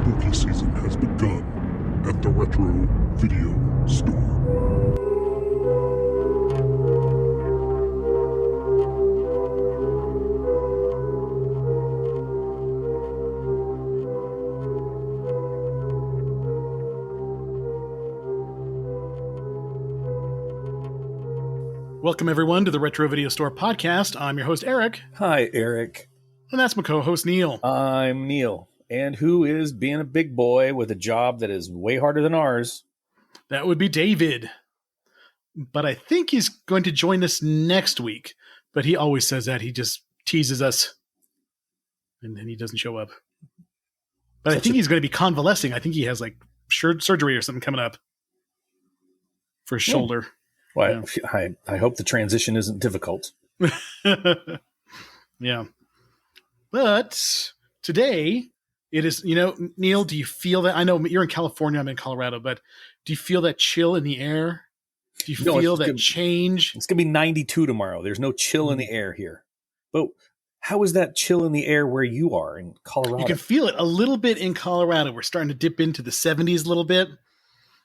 Spooky season has begun at the Retro Video Store. Welcome, everyone, to the Retro Video Store podcast. I'm your host, Eric. Hi, Eric. And that's my co-host, Neil. I'm Neil. And who is being a big boy with a job that is way harder than ours? That would be David. But I think he's going to join us next week. But he always says that. He just teases us. And then he doesn't show up. But I think he's going to be convalescing. I think he has like surgery or something coming up for his shoulder. Well, yeah. I hope the transition isn't difficult. Yeah. But today it is, Neil, do you feel that? I know you're in California, I'm in Colorado, but do you feel that chill in the air? Do you feel that change? It's going to be 92 tomorrow. There's no chill in the air here. But how is that chill in the air where you are in Colorado? You can feel it a little bit in Colorado. We're starting to dip into the 70s a little bit.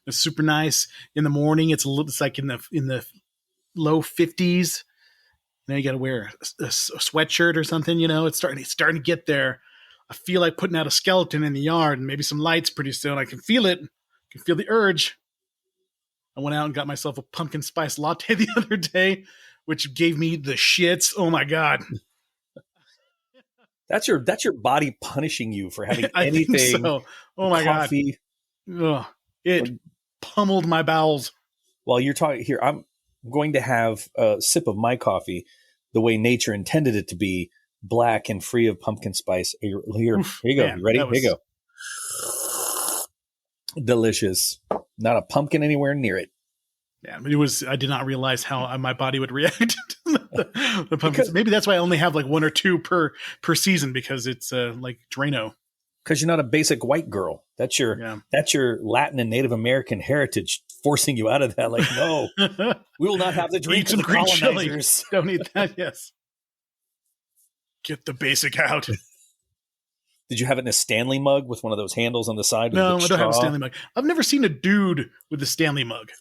It's super nice in the morning. It's like in the low 50s. Now you got to wear a sweatshirt or something. It's starting to get there. I feel like putting out a skeleton in the yard and maybe some lights pretty soon. I can feel it. I can feel the urge. I went out and got myself a pumpkin spice latte the other day, which gave me the shits. Oh my God. That's your body punishing you for having I anything. Think so. Oh my coffee. God. Ugh, it pummeled my bowels. While you're talking here, I'm going to have a sip of my coffee the way nature intended it to be, black and free of pumpkin spice. Here you go. Man, you ready? Here you go. Delicious. Not a pumpkin anywhere near it. Yeah, I did not realize how my body would react to the pumpkins. Maybe that's why I only have like one or two per season, because it's like Drano. Because you're not a basic white girl. That's your Latin and Native American heritage forcing you out of that. Like, no, we will not have the drink of the colonizers. Don't eat that, yes. Get the basic out. Did you have it in a Stanley mug with one of those handles on the side? No, I don't have a Stanley mug. I've never seen a dude with a Stanley mug.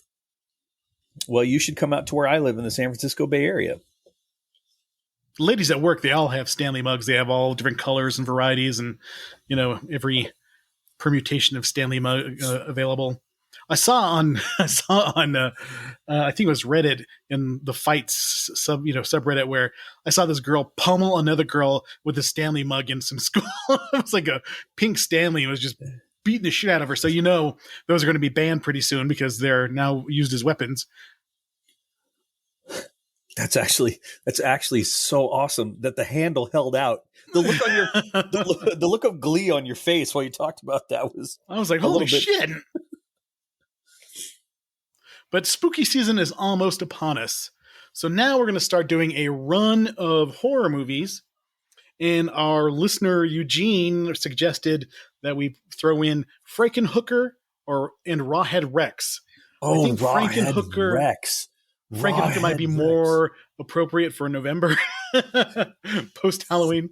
Well, you should come out to where I live in the San Francisco Bay Area. The ladies at work, they all have Stanley mugs. They have all different colors and varieties and, every permutation of Stanley mug available. I saw on I think it was Reddit in the fights subreddit, where I saw this girl pummel another girl with a Stanley mug in some school. It was like a pink Stanley. It was just beating the shit out of her. So, those are going to be banned pretty soon because they're now used as weapons. That's actually so awesome that the handle held out. The look on your the look of glee on your face while you talked about that I was like, holy shit. But spooky season is almost upon us. So now we're going to start doing a run of horror movies. And our listener Eugene suggested that we throw in Frankenhooker and Rawhead Rex. Oh, I think Rawhead Rex. Frankenhooker might be more appropriate for November, post-Halloween.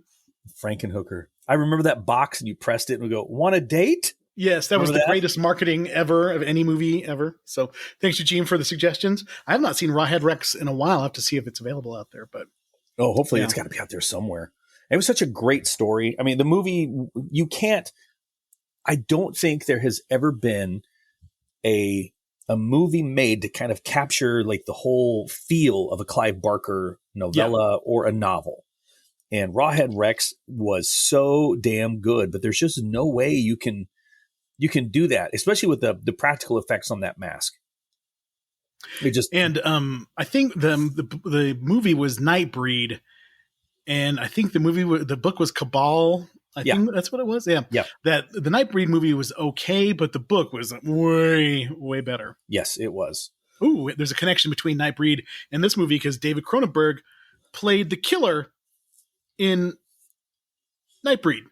Frankenhooker. I remember that box and you pressed it and we go, want a date? Yes, that was the greatest marketing ever of any movie ever. So thanks, Eugene, for the suggestions. I have not seen Rawhead Rex in a while. I'll have to see if it's available out there. But hopefully it's got to be out there somewhere. It was such a great story. I mean, the movie, I don't think there has ever been a movie made to kind of capture like the whole feel of a Clive Barker novella or a novel. And Rawhead Rex was so damn good, but there's just no way you can do that, especially with the practical effects on that mask. I think the movie was Nightbreed, and I think the book was Cabal. I think that's what it was. Yeah. That the Nightbreed movie was okay, but the book was way, way better. Yes, it was. Ooh, there's a connection between Nightbreed and this movie because David Cronenberg played the killer in Nightbreed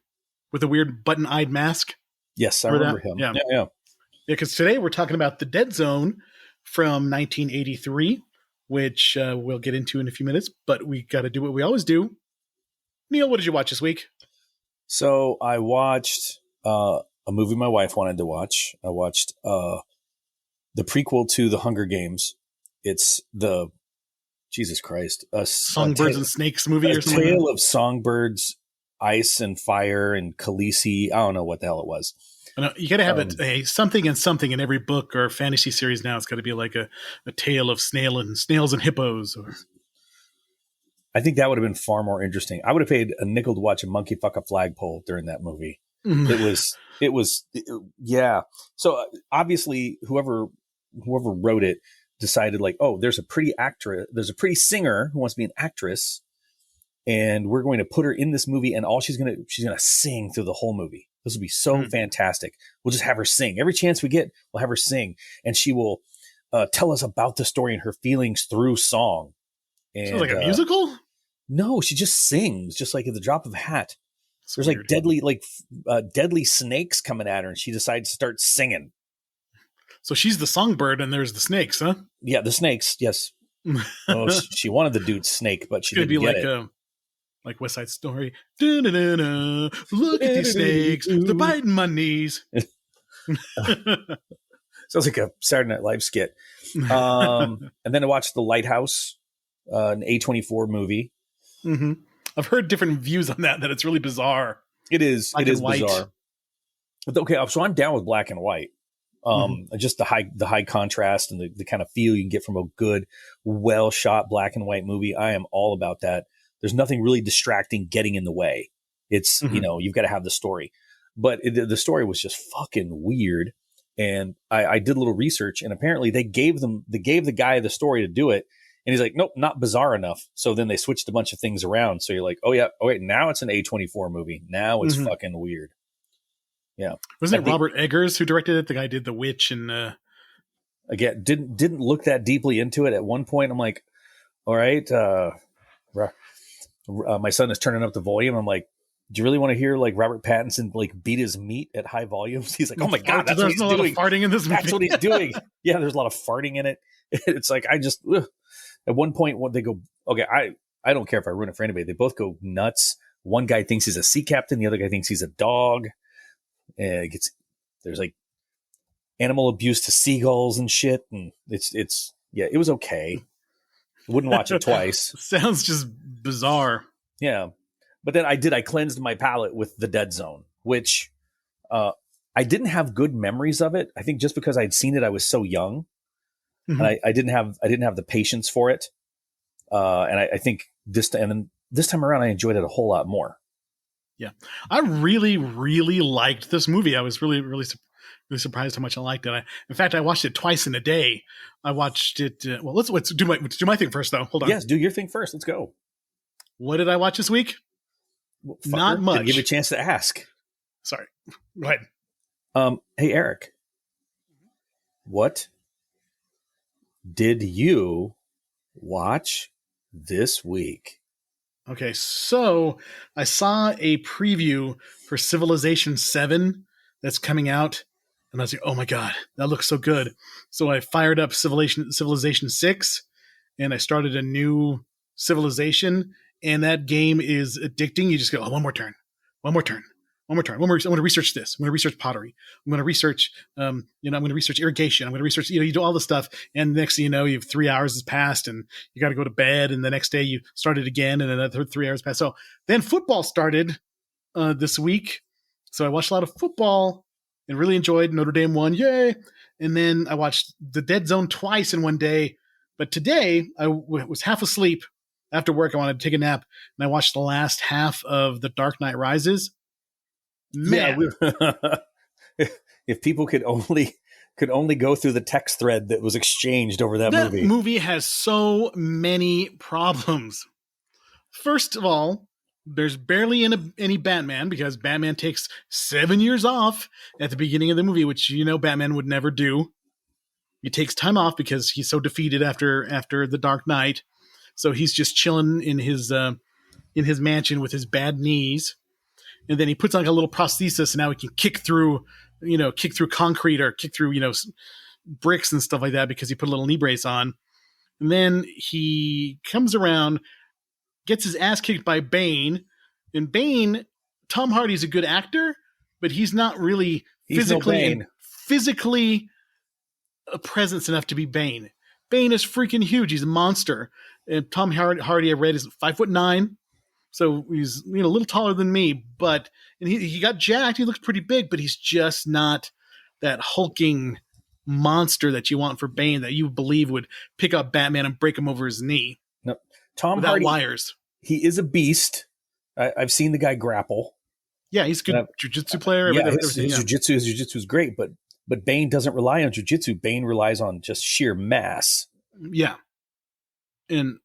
with a weird button-eyed mask. Yes, I remember him. Yeah. Because today we're talking about The Dead Zone from 1983, which we'll get into in a few minutes, but we got to do what we always do. Neil, what did you watch this week? So I watched a a movie my wife wanted to watch. I watched the prequel to The Hunger Games. It's the Jesus Christ, Songbirds and Snakes movie or something. A Tale of Songbirds, Ice and Fire, and Khaleesi. I don't know what the hell it was. You got to have a something and something in every book or fantasy series now. It's got to be like a tale of snails and hippos. Or I think that would have been far more interesting. I would have paid a nickel to watch a monkey fuck a flagpole during that movie. Yeah. So obviously, whoever wrote it decided like, oh, there's a pretty singer who wants to be an actress, and we're going to put her in this movie, and she's gonna sing through the whole movie. This will be so fantastic. We'll just have her sing. Every chance we get, we'll have her sing, and she will tell us about the story and her feelings through song. And, so like a musical? No, she just sings, just like at the drop of a hat. That's There's weird. like deadly snakes coming at her, and she decides to start singing. So she's the songbird, and there's the snakes, huh? Yeah, the snakes. Yes. She wanted the dude's snake, but she didn't be get like it. Like West Side Story. Da-na-na-na. Look at these snakes. They're biting my knees. Sounds like a Saturday Night Live skit. And then I watched The Lighthouse, an A24 movie. Mm-hmm. I've heard different views on that it's really bizarre. It is. Black it is and white. bizarre. Okay, so I'm down with black and white. Just the high contrast and the kind of feel you can get from a good, well shot black and white movie. I am all about that. There's nothing really distracting getting in the way. It's, you've got to have the story. But the story was just fucking weird. And I did a little research, and apparently they gave the guy the story to do it. And he's like, nope, not bizarre enough. So then they switched a bunch of things around. So you're like, oh yeah, wait, now it's an A24 movie. Now it's fucking weird. Yeah. Wasn't it Robert Eggers who directed it? The guy did The Witch and again, didn't look that deeply into it. At one point I'm like, all right, my son is turning up the volume. I'm like, do you really want to hear like Robert Pattinson like beat his meat at high volumes? He's like, oh my God, that's what he's doing. There's a lot of farting in this movie. That's what he's doing. Yeah, there's a lot of farting in it. It's like, at one point when they go, okay, I don't care if I ruin it for anybody. They both go nuts. One guy thinks he's a sea captain. The other guy thinks he's a dog. And there's like animal abuse to seagulls and shit. And it was okay. Wouldn't watch it twice. Sounds just bizarre. Yeah. But then I cleansed my palate with The Dead Zone, which I didn't have good memories of it. I think just because I'd seen it, I was so young, and I didn't have the patience for it. And I think this time around, I enjoyed it a whole lot more. Yeah, I really, really liked this movie. I was really, really, really surprised how much I liked it. In fact, I watched it twice in a day. I watched it. Let's do my thing first, though. Hold on. Yes, do your thing first. Let's go. What did I watch this week? Well, not much. Didn't give you a chance to ask. Sorry. Go ahead. Hey, Eric, what did you watch this week? Okay, so I saw a preview for Civilization 7 that's coming out, and I was like, oh my God, that looks so good. So I fired up Civilization 6, and I started a new civilization, and that game is addicting. You just go, oh, one more turn. I'm going to research this. I'm going to research pottery. I'm going to research, I'm going to research irrigation. I'm going to research, you do all this stuff. And next thing you know, you have 3 hours has passed and you got to go to bed. And the next day you start it again and another 3 hours passed. So then football started this week. So I watched a lot of football and really enjoyed Notre Dame won. Yay. And then I watched The Dead Zone twice in one day. But today I was half asleep after work. I wanted to take a nap and I watched the last half of The Dark Knight Rises. Man, yeah, if people could only go through the text thread that was exchanged over that movie. That movie has so many problems. First of all, there's barely any Batman because Batman takes 7 years off at the beginning of the movie, which Batman would never do. He takes time off because he's so defeated after the Dark Knight, so he's just chilling in his mansion with his bad knees. And then he puts on like a little prosthesis, and now he can kick through concrete or kick through, bricks and stuff like that because he put a little knee brace on. And then he comes around, gets his ass kicked by Bane. And Bane, Tom Hardy's a good actor, but he's not really He's no Bane. physically a presence enough to be Bane. Bane is freaking huge. He's a monster. And Tom Hardy, I read, is 5'9". So he's a little taller than me, but he got jacked. He looks pretty big, but he's just not that hulking monster that you want for Bane, that you believe would pick up Batman and break him over his knee. No, Tom without Hardy, wires. He is a beast. I've seen the guy grapple. Yeah, he's a good jiu-jitsu player. Yeah, his jiu-jitsu is great, but Bane doesn't rely on jiu-jitsu. Bane relies on just sheer mass. Yeah. And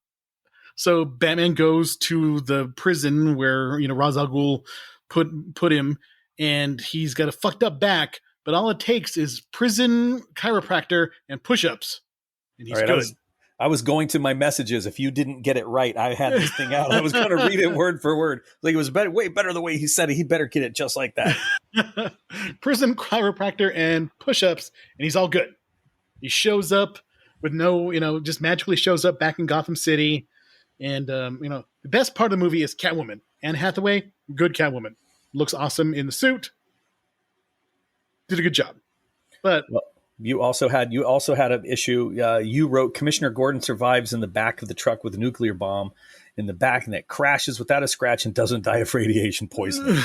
so Batman goes to the prison where, Ra's al Ghul put him, and he's got a fucked up back, but all it takes is prison, chiropractor, and push-ups. And he's good. I was going to my messages. If you didn't get it right, I had this thing out. I was going to read it word for word. Like, it was way better the way he said it. He better get it just like that. Prison, chiropractor, and push-ups, and he's all good. He shows up with just magically shows up back in Gotham City. And, the best part of the movie is Catwoman. Anne Hathaway, good Catwoman. Looks awesome in the suit. Did a good job. But... Well, you also had an issue. You wrote Commissioner Gordon survives in the back of the truck with a nuclear bomb in the back, and it crashes without a scratch and doesn't die of radiation poisoning.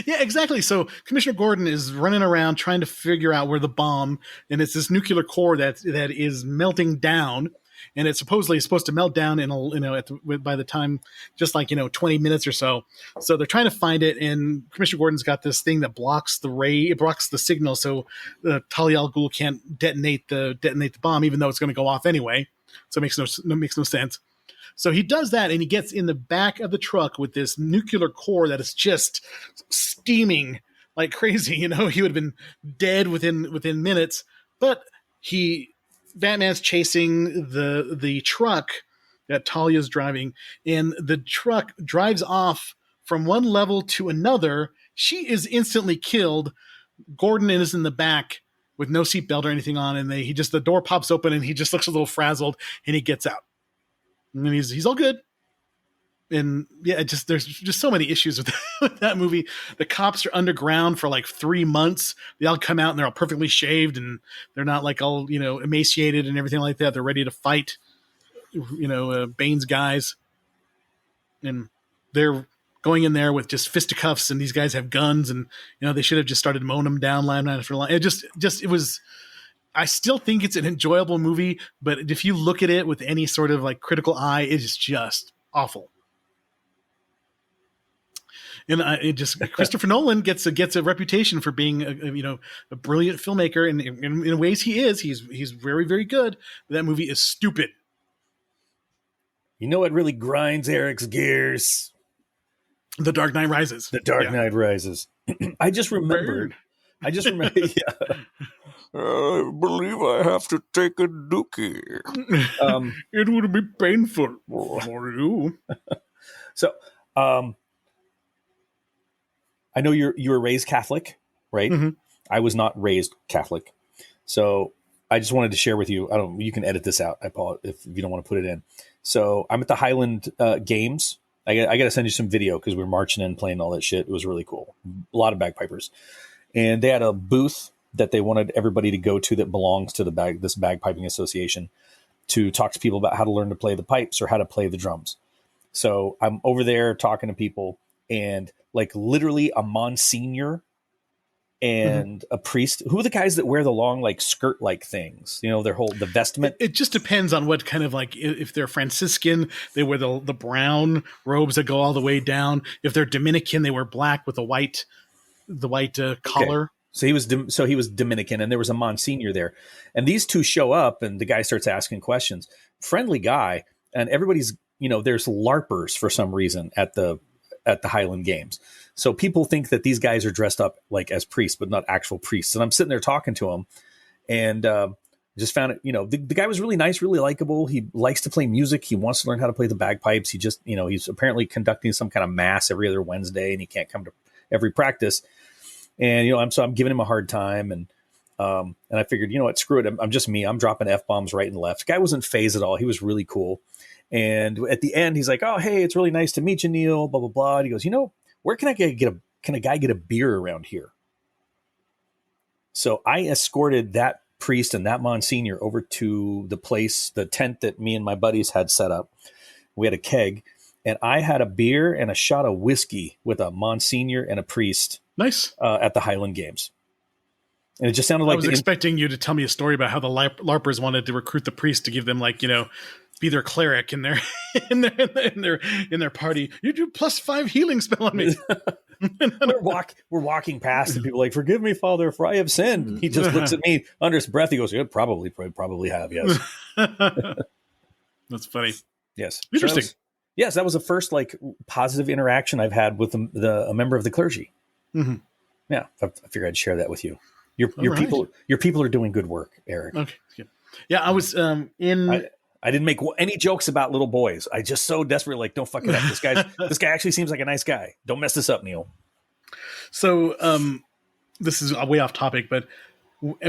Yeah, exactly. So Commissioner Gordon is running around trying to figure out where the bomb, and it's this nuclear core that is melting down. And it's supposedly supposed to melt down by the time, just like 20 minutes or so. So they're trying to find it, and Commissioner Gordon's got this thing that blocks the signal, so Talia al Ghul can't detonate the bomb, even though it's going to go off anyway. So it makes no sense. So he does that, and he gets in the back of the truck with this nuclear core that is just steaming like crazy. He would have been dead within minutes, but Batman's chasing the truck that Talia's driving, and the truck drives off from one level to another. She is instantly killed. Gordon is in the back with no seatbelt or anything on, and the door pops open, and he just looks a little frazzled, and he gets out. And he's all good. And yeah, there's just so many issues with that movie. The cops are underground for like 3 months. They all come out and they're all perfectly shaved, and they're not like all emaciated and everything like that. They're ready to fight, Bane's guys, and they're going in there with just fisticuffs. And these guys have guns, and they should have just started mowing them down line after line. It was. I still think it's an enjoyable movie, but if you look at it with any sort of like critical eye, it is just awful. And Christopher Nolan gets a reputation for being a brilliant filmmaker, and in ways he's very, very good. But that movie is stupid. You know what really grinds Eric's gears? The Dark Knight Rises. The Dark Knight Rises. I just remembered. Yeah. I believe I have to take a dookie. It would be painful for you. So, I know you were raised Catholic, right? Mm-hmm. I was not raised Catholic. So I just wanted to share with you. You can edit this out. I apologize if you don't want to put it in. So I'm at the Highland Games. I got to send you some video because we were marching in, playing all that shit. It was really cool. A lot of bagpipers. And they had a booth that they wanted everybody to go to that belongs to this bagpiping association to talk to people about how to learn to play the pipes or how to play the drums. So I'm over there talking to people, and like literally a Monsignor and a priest. Who are the guys that wear the long like skirt like things? The vestment. It just depends on what kind of like, if they're Franciscan, they wear the brown robes that go all the way down. If they're Dominican, they wear black with the white collar. Okay. So he was Dominican, and there was a Monsignor there, and these two show up, and the guy starts asking questions. Friendly guy, and everybody's there's LARPers for some reason at the Highland Games. So people think that these guys are dressed up like as priests, but not actual priests. And I'm sitting there talking to him, and just found it. The guy was really nice, really likable. He likes to play music. He wants to learn how to play the bagpipes. He just he's apparently conducting some kind of mass every other Wednesday, and he can't come to every practice. And, I'm giving him a hard time. And I figured, what, screw it. I'm just me. I'm dropping F-bombs right and left. The guy wasn't phased at all. He was really cool. And at the end, he's like, oh, hey, it's really nice to meet you, Neil, blah, blah, blah. And he goes, where can a guy get a beer around here? So I escorted that priest and that Monsignor over to the place, the tent that me and my buddies had set up. We had a keg, and I had a beer and a shot of whiskey with a Monsignor and a priest. Nice. At the Highland Games. And it just sounded like I was expecting you to tell me a story about how the LARPers wanted to recruit the priest to give them, like, be their cleric in their in their party. You do +5 healing spell on me. We're walking past, and people are like, "Forgive me, Father, for I have sinned." He just looks at me under his breath. He goes, "Yeah, probably have, yes." That's funny. Yes, interesting. So that was the first like positive interaction I've had with a member of the clergy. Mm-hmm. Yeah, I figured I'd share that with you. Your people are doing good work, Eric. Okay. Yeah, I was I didn't make any jokes about little boys. I just so desperately like, don't fuck it up. This guy actually seems like a nice guy. Don't mess this up, Neil. So this is way off topic, but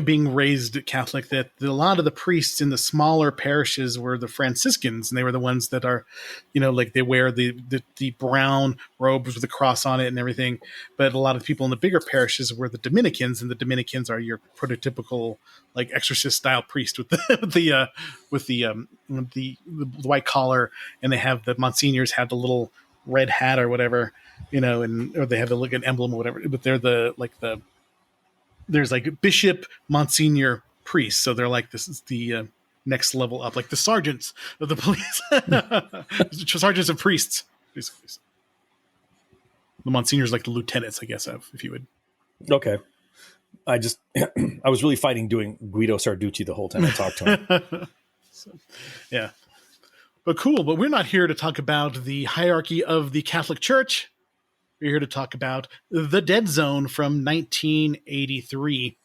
being raised Catholic, that a lot of the priests in the smaller parishes were the Franciscans, and they were the ones that are, like they wear the brown robes with the cross on it and everything. But a lot of the people in the bigger parishes were the Dominicans, and the Dominicans are your prototypical like exorcist style priest with the white collar, and they have the Monsignors have the little red hat or whatever, or they have an emblem or whatever. But they're there's like bishop, monsignor, priest. So they're like, this is the next level up, like the sergeants of the police, sergeants of priests. Basically. The monsignors like the lieutenants, I guess, if you would. Okay. I was really fighting doing Guido Sarducci the whole time I talked to him. Yeah. But cool. But we're not here to talk about the hierarchy of the Catholic Church. We're here to talk about The Dead Zone from 1983.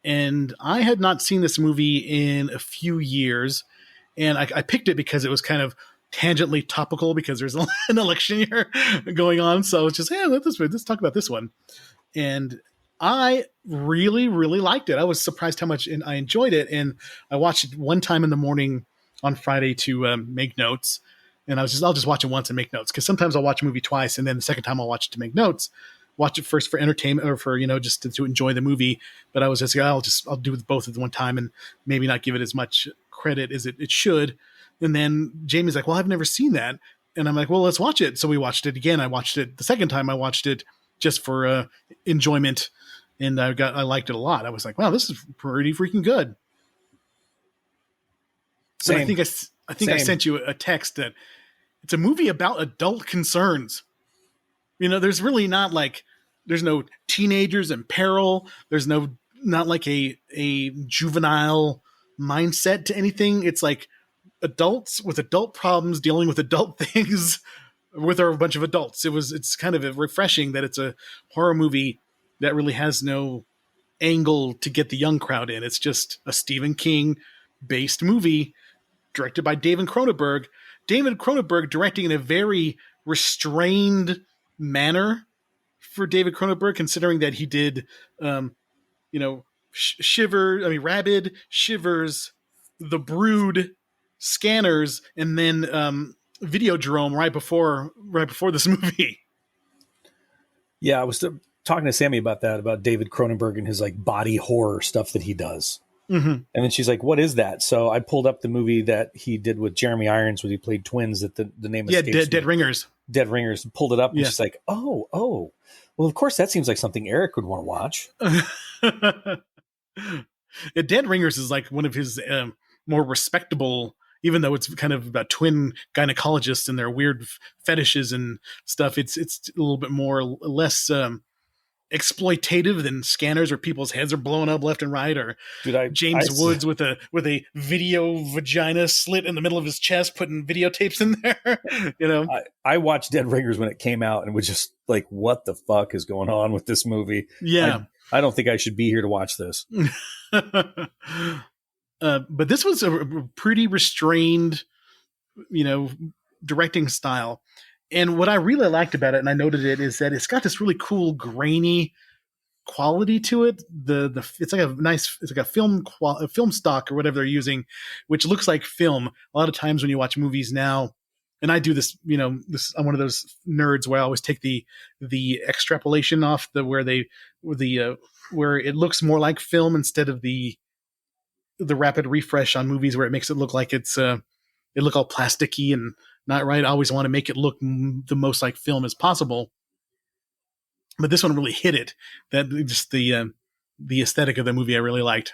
And I had not seen this movie in a few years. And I picked it because it was kind of tangentially topical because there's an election year going on. So it's just, let's talk about this one. And I really, really liked it. I was surprised how much I enjoyed it. And I watched it one time in the morning on Friday to make notes. And I'll just watch it once and make notes, because sometimes I'll watch a movie twice, and then the second time I'll watch it to make notes. Watch it first for entertainment or for just to enjoy the movie. But I was just I'll do both at one time and maybe not give it as much credit as it should. And then Jamie's like, "Well, I've never seen that," and I'm like, "Well, let's watch it." So we watched it again. I watched it the second time. I watched it just for enjoyment, and I liked it a lot. I was like, "Wow, this is pretty freaking good." So I think I sent you a text that it's a movie about adult concerns. There's really not like, there's no teenagers in peril. There's not like a juvenile mindset to anything. It's like adults with adult problems dealing with adult things with a bunch of adults. It's kind of refreshing that it's a horror movie that really has no angle to get the young crowd in. It's just a Stephen King based movie directed by David Cronenberg. David Cronenberg directing in a very restrained manner for David Cronenberg, considering that he did, Rabid, Shivers, The Brood, Scanners, and then Videodrome right before this movie. Yeah, I was talking to Sammy about that, about David Cronenberg and his like body horror stuff that he does. Mm-hmm. And then she's like, "What is that?" So I pulled up the movie that he did with Jeremy Irons when he played twins. That the name escapes Dead Ringers. Dead Ringers. Pulled it up, and she's like, "Oh, well, of course that seems like something Eric would want to watch." Dead Ringers is like one of his more respectable, even though it's kind of about twin gynecologists and their weird fetishes and stuff. It's a little bit less exploitative than Scanners, where people's heads are blowing up left and right, or James Woods with a video vagina slit in the middle of his chest, putting videotapes in there. I watched Dead Ringers when it came out and was just like, what the fuck is going on with this movie? Yeah. I don't think I should be here to watch this. But this was a pretty restrained, directing style. And what I really liked about it, and I noted it, is that it's got this really cool grainy quality to it. It's like a film stock or whatever they're using, which looks like film. A lot of times when you watch movies now, and I do this, I'm one of those nerds where I always take the extrapolation off where it looks more like film instead of the rapid refresh on movies where it makes it look like it look all plasticky and not right. I always want to make it look the most like film as possible. But this one really hit it. That just the aesthetic of the movie I really liked.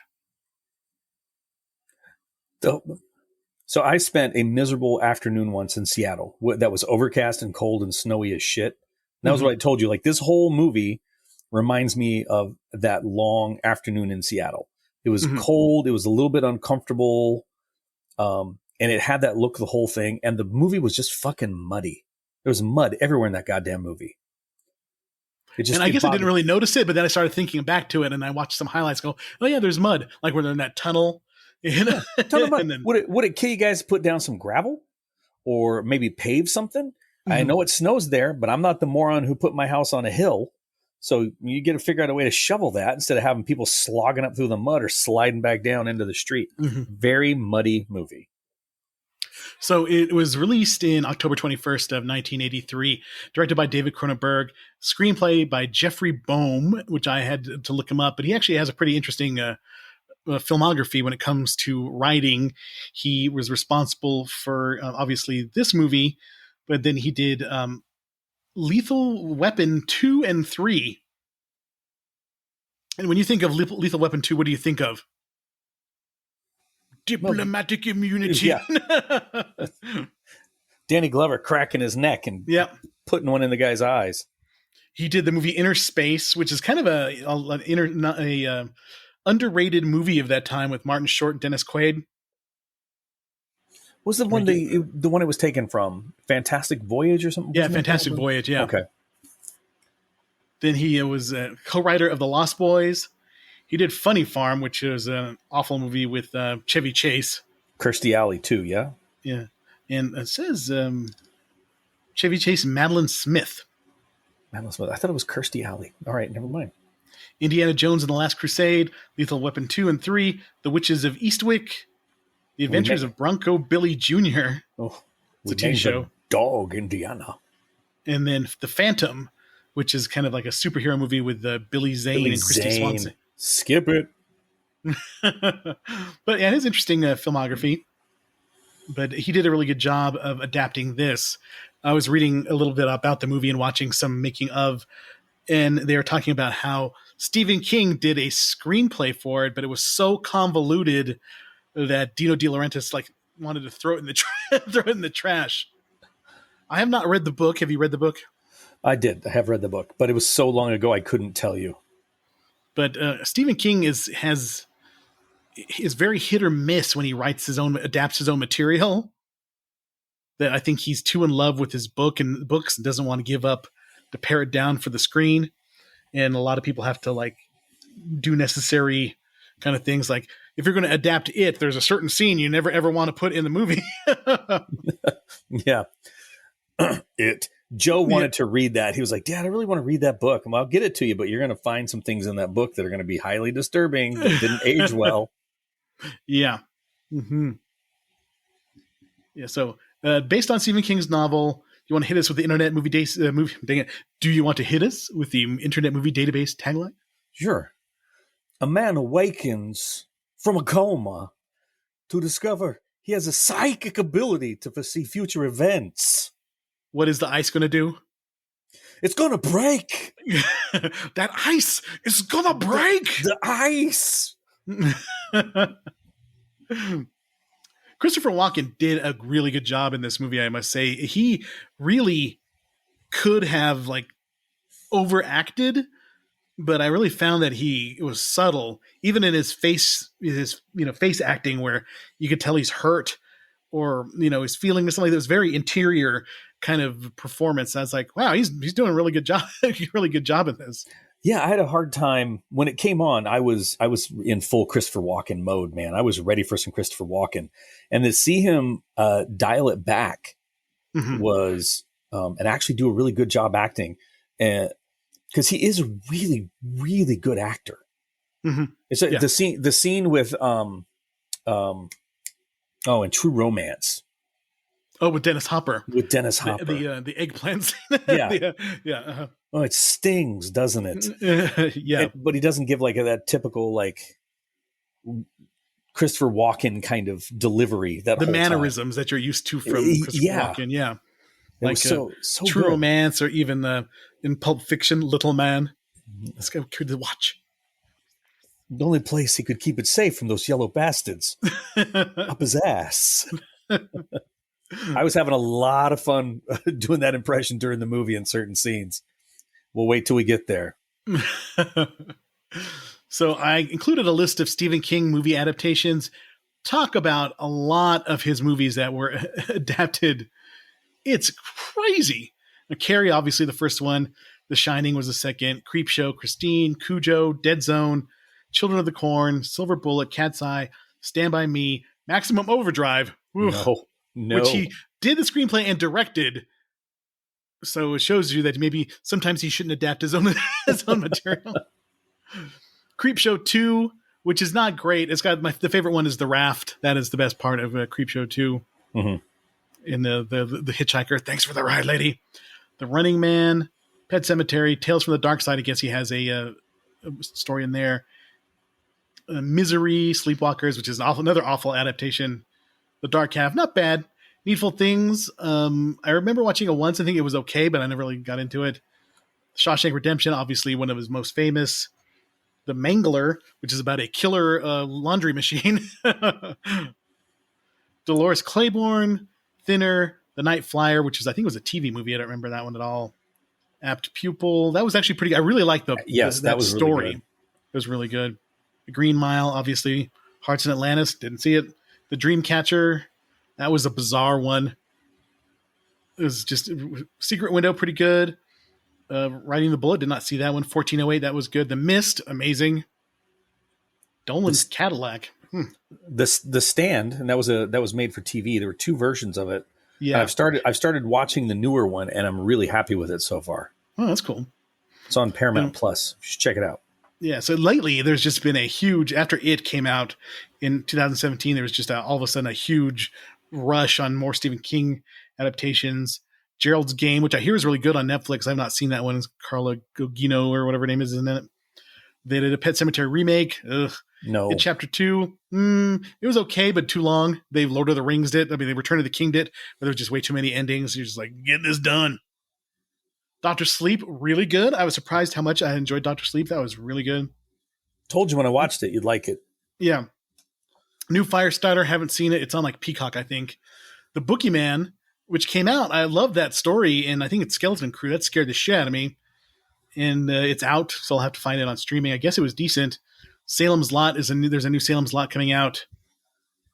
So I spent a miserable afternoon once in Seattle that was overcast and cold and snowy as shit. And that was what I told you. Like, this whole movie reminds me of that long afternoon in Seattle. It was cold. It was a little bit uncomfortable. And it had that look, the whole thing. And the movie was just fucking muddy. There was mud everywhere in that goddamn movie. I guess I didn't really notice it, but then I started thinking back to it, and I watched some highlights go, oh yeah, there's mud. Like where they're in that tunnel. Yeah, ton of mud. Would it kill you guys to put down some gravel? Or maybe pave something? I know it snows there, but I'm not the moron who put my house on a hill. So you got to figure out a way to shovel that instead of having people slogging up through the mud or sliding back down into the street. Very muddy movie. So it was released in October 21st of 1983, directed by David Cronenberg, screenplay by Jeffrey Boehm, which I had to look him up, but he actually has a pretty interesting filmography when it comes to writing. He was responsible for obviously this movie, but then he did Lethal Weapon 2 and 3. And when you think of Lethal Weapon 2, what do you think of? Diplomatic immunity. Yeah. Danny Glover cracking his neck and putting one in the guy's eyes. He did the movie Inner Space, which is kind of a underrated movie of that time with Martin Short and Dennis Quaid. Was the one the one it was taken from? Fantastic Voyage or something? Yeah, Fantastic Voyage, yeah. Okay. Then he was a co-writer of The Lost Boys. He did Funny Farm, which is an awful movie with Chevy Chase. Kirstie Alley, too, yeah? Yeah. And it says Chevy Chase and Madeline Smith. Madeline Smith. I thought it was Kirstie Alley. All right, never mind. Indiana Jones and the Last Crusade, Lethal Weapon 2 and 3, The Witches of Eastwick, The Adventures of Bronco Billy Jr. Oh, it's a TV show. Dog Indiana. And then The Phantom, which is kind of like a superhero movie with Billy Zane and Christy Swanson. Skip it. But yeah, it is interesting filmography. But he did a really good job of adapting this. I was reading a little bit about the movie and watching some making of, and they were talking about how Stephen King did a screenplay for it, but it was so convoluted that Dino De Laurentiis wanted to throw it in the trash. I have not read the book. Have you read the book? I did. I have read the book, but it was so long ago I couldn't tell you. But Stephen King is very hit or miss when he adapts his own material. That I think he's too in love with his books and doesn't want to give up to pare it down for the screen. And a lot of people have to do necessary kind of things. Like if you're going to adapt it, there's a certain scene you never ever want to put in the movie. Yeah. Joe wanted to read that. He was like, Dad, I really want to read that book. I'll get it to you, but you're going to find some things in that book that are going to be highly disturbing that didn't age well. Yeah. Mm-hmm. Yeah. So based on Stephen King's novel, you want to hit us with the Internet Movie Database? Do you want to hit us with the Internet Movie Database tagline? Sure. A man awakens from a coma to discover he has a psychic ability to foresee future events. What is the ice going to do? It's going to break. That ice is going to break. The ice. Christopher Walken did a really good job in this movie, I must say. He really could have overacted, but I really found that it was subtle, even in his face acting, where you could tell he's hurt or he's feeling something that was very interior kind of performance. I was like, wow, he's doing a really good job, really good job at this. Yeah, I had a hard time when it came on. I was in full Christopher Walken mode, man. I was ready for some Christopher Walken, and to see him dial it back was and actually do a really good job acting, because he is a really, really good actor. It's the scene with in True Romance. Oh, with Dennis Hopper. with Dennis Hopper. The eggplant scene. Yeah. Yeah. Uh-huh. Oh, it stings, doesn't it? Yeah. But he doesn't give like that typical like Christopher Walken kind of delivery. That The whole mannerisms time. that you're used to from Christopher Walken. Yeah. It Like was so True good. Romance, or even in Pulp Fiction, Little Man. Let's go to watch. The only place he could keep it safe from those yellow bastards up his ass. I was having a lot of fun doing that impression during the movie in certain scenes. We'll wait till we get there. So I included a list of Stephen King movie adaptations. Talk about a lot of his movies that were adapted. It's crazy. Now, Carrie, obviously the first one. The Shining was the second. Creepshow, Christine, Cujo, Dead Zone, Children of the Corn, Silver Bullet, Cat's Eye, Stand By Me, Maximum Overdrive. Oof, No. which he did the screenplay and directed. So it shows you that maybe sometimes he shouldn't adapt his own material. Creepshow 2, which is not great. It's got the favorite one is The Raft. That is the best part of Creepshow 2. Mm-hmm. In the Hitchhiker. Thanks for the ride, lady. The Running Man, Pet Sematary, Tales from the Dark Side. I guess he has a story in there. Misery, Sleepwalkers, which is another awful adaptation. The Dark Half, not bad. Needful Things. I remember watching it once. I think it was okay, but I never really got into it. Shawshank Redemption, obviously one of his most famous. The Mangler, which is about a killer laundry machine. Dolores Claiborne, Thinner, The Night Flyer, which is I think was a TV movie. I don't remember that one at all. Apt Pupil. That was actually pretty good. I really liked that was story. Really good. It was really good. The Green Mile, obviously. Hearts in Atlantis. Didn't see it. The Dreamcatcher. That was a bizarre one. It was just Secret Window, pretty good. Riding the Bullet, did not see that one. 1408, that was good. The Mist, amazing. Dolan's Cadillac. The Stand, and that was made for TV. There were two versions of it. Yeah, and I've started watching the newer one, and I'm really happy with it so far. Oh, that's cool. It's on Paramount Plus. You should check it out. Yeah, so lately there's just been a huge, after It came out in 2017, there was just all of a sudden a huge rush on more Stephen King adaptations. Gerald's Game, which I hear is really good on Netflix. I've not seen that one. It's Carla Gugino or whatever her name is in it. They did a Pet Sematary remake. Ugh. No. In Chapter 2, it was okay, but too long. They Lord of the Rings did. I mean, they Return of the King did, but there was just way too many endings. You're just like, get this done. Dr. Sleep, really good. I was surprised how much I enjoyed Dr. Sleep. That was really good. Told you when I watched it, you'd like it. Yeah. New Firestarter, haven't seen it. It's on like Peacock, I think. The Boogeyman, which came out. I love that story, and I think it's Skeleton Crew. That scared the shit out of me. And it's out, so I'll have to find it on streaming. I guess it was decent. Salem's Lot there's a new Salem's Lot coming out.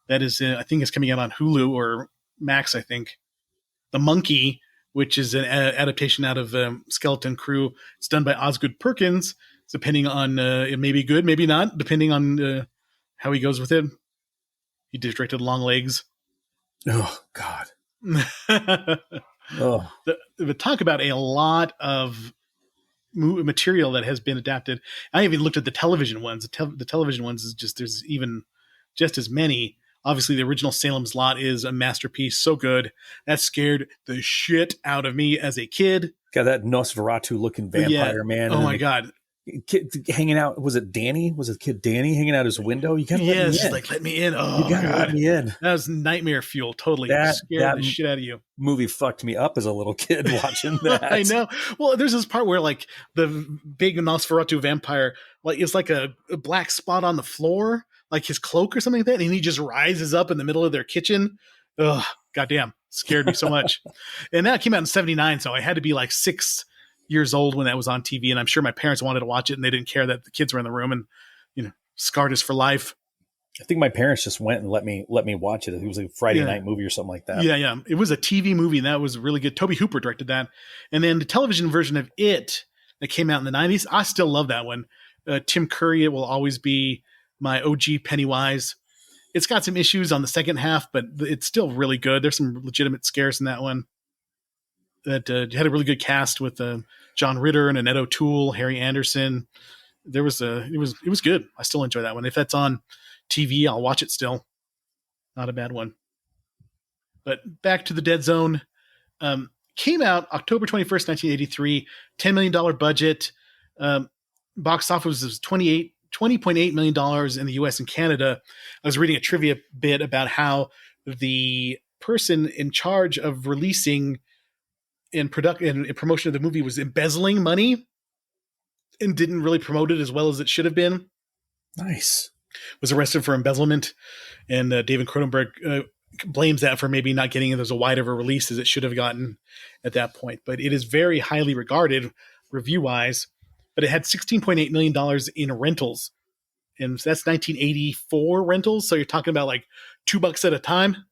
That is, I think it's coming out on Hulu or Max, I think. The Monkey, which is an adaptation out of Skeleton Crew. It's done by Osgood Perkins. It's depending on, it may be good, maybe not, depending on how he goes with it. He directed Long Legs. Oh, God. But talk about a lot of material that has been adapted. I even looked at the television ones. The television ones is just, there's even just as many. Obviously, the original Salem's Lot is a masterpiece. So good. That scared the shit out of me as a kid. Got that Nosferatu looking vampire man. Oh my God. Kid hanging out. Was it Danny? Was it kid Danny hanging out his window? You gotta let me in. Like, let me in. Oh, you gotta let me in. That was nightmare fuel. Totally scared the shit out of you. Movie fucked me up as a little kid watching that. I know. Well, there's this part where like the big Nosferatu vampire, like it's like a black spot on the floor, like his cloak or something like that, and he just rises up in the middle of their kitchen. Ugh, goddamn, scared me so much. And that came out in '79, so I had to be like 6 years old when that was on TV, and I'm sure my parents wanted to watch it, and they didn't care that the kids were in the room, and scarred us for life. I think my parents just went and let me watch it. It was like a Friday night movie or something like that. Yeah. It was a TV movie, and that was really good. Toby Hooper directed that. And then the television version of It that came out in the 90s, I still love that one. Tim Curry, it will always be my OG Pennywise. It's got some issues on the second half, but it's still really good. There's some legitimate scares in that one. That had a really good cast with John Ritter and Annette O'Toole, Harry Anderson. It was good. I still enjoy that one. If that's on TV, I'll watch it still. Not a bad one. But back to the Dead Zone. Came out October 21st, 1983, $10 million budget. Box office was $20.8 million in the US and Canada. I was reading a trivia bit about how the person in charge of releasing and promotion of the movie was embezzling money and didn't really promote it as well as it should have been. Nice. Was arrested for embezzlement, and David Cronenberg blames that for maybe not getting as a wide of a release as it should have gotten at that point. But it is very highly regarded review-wise. But it had $16.8 million in rentals, and that's 1984 rentals. So you're talking about like $2 at a time,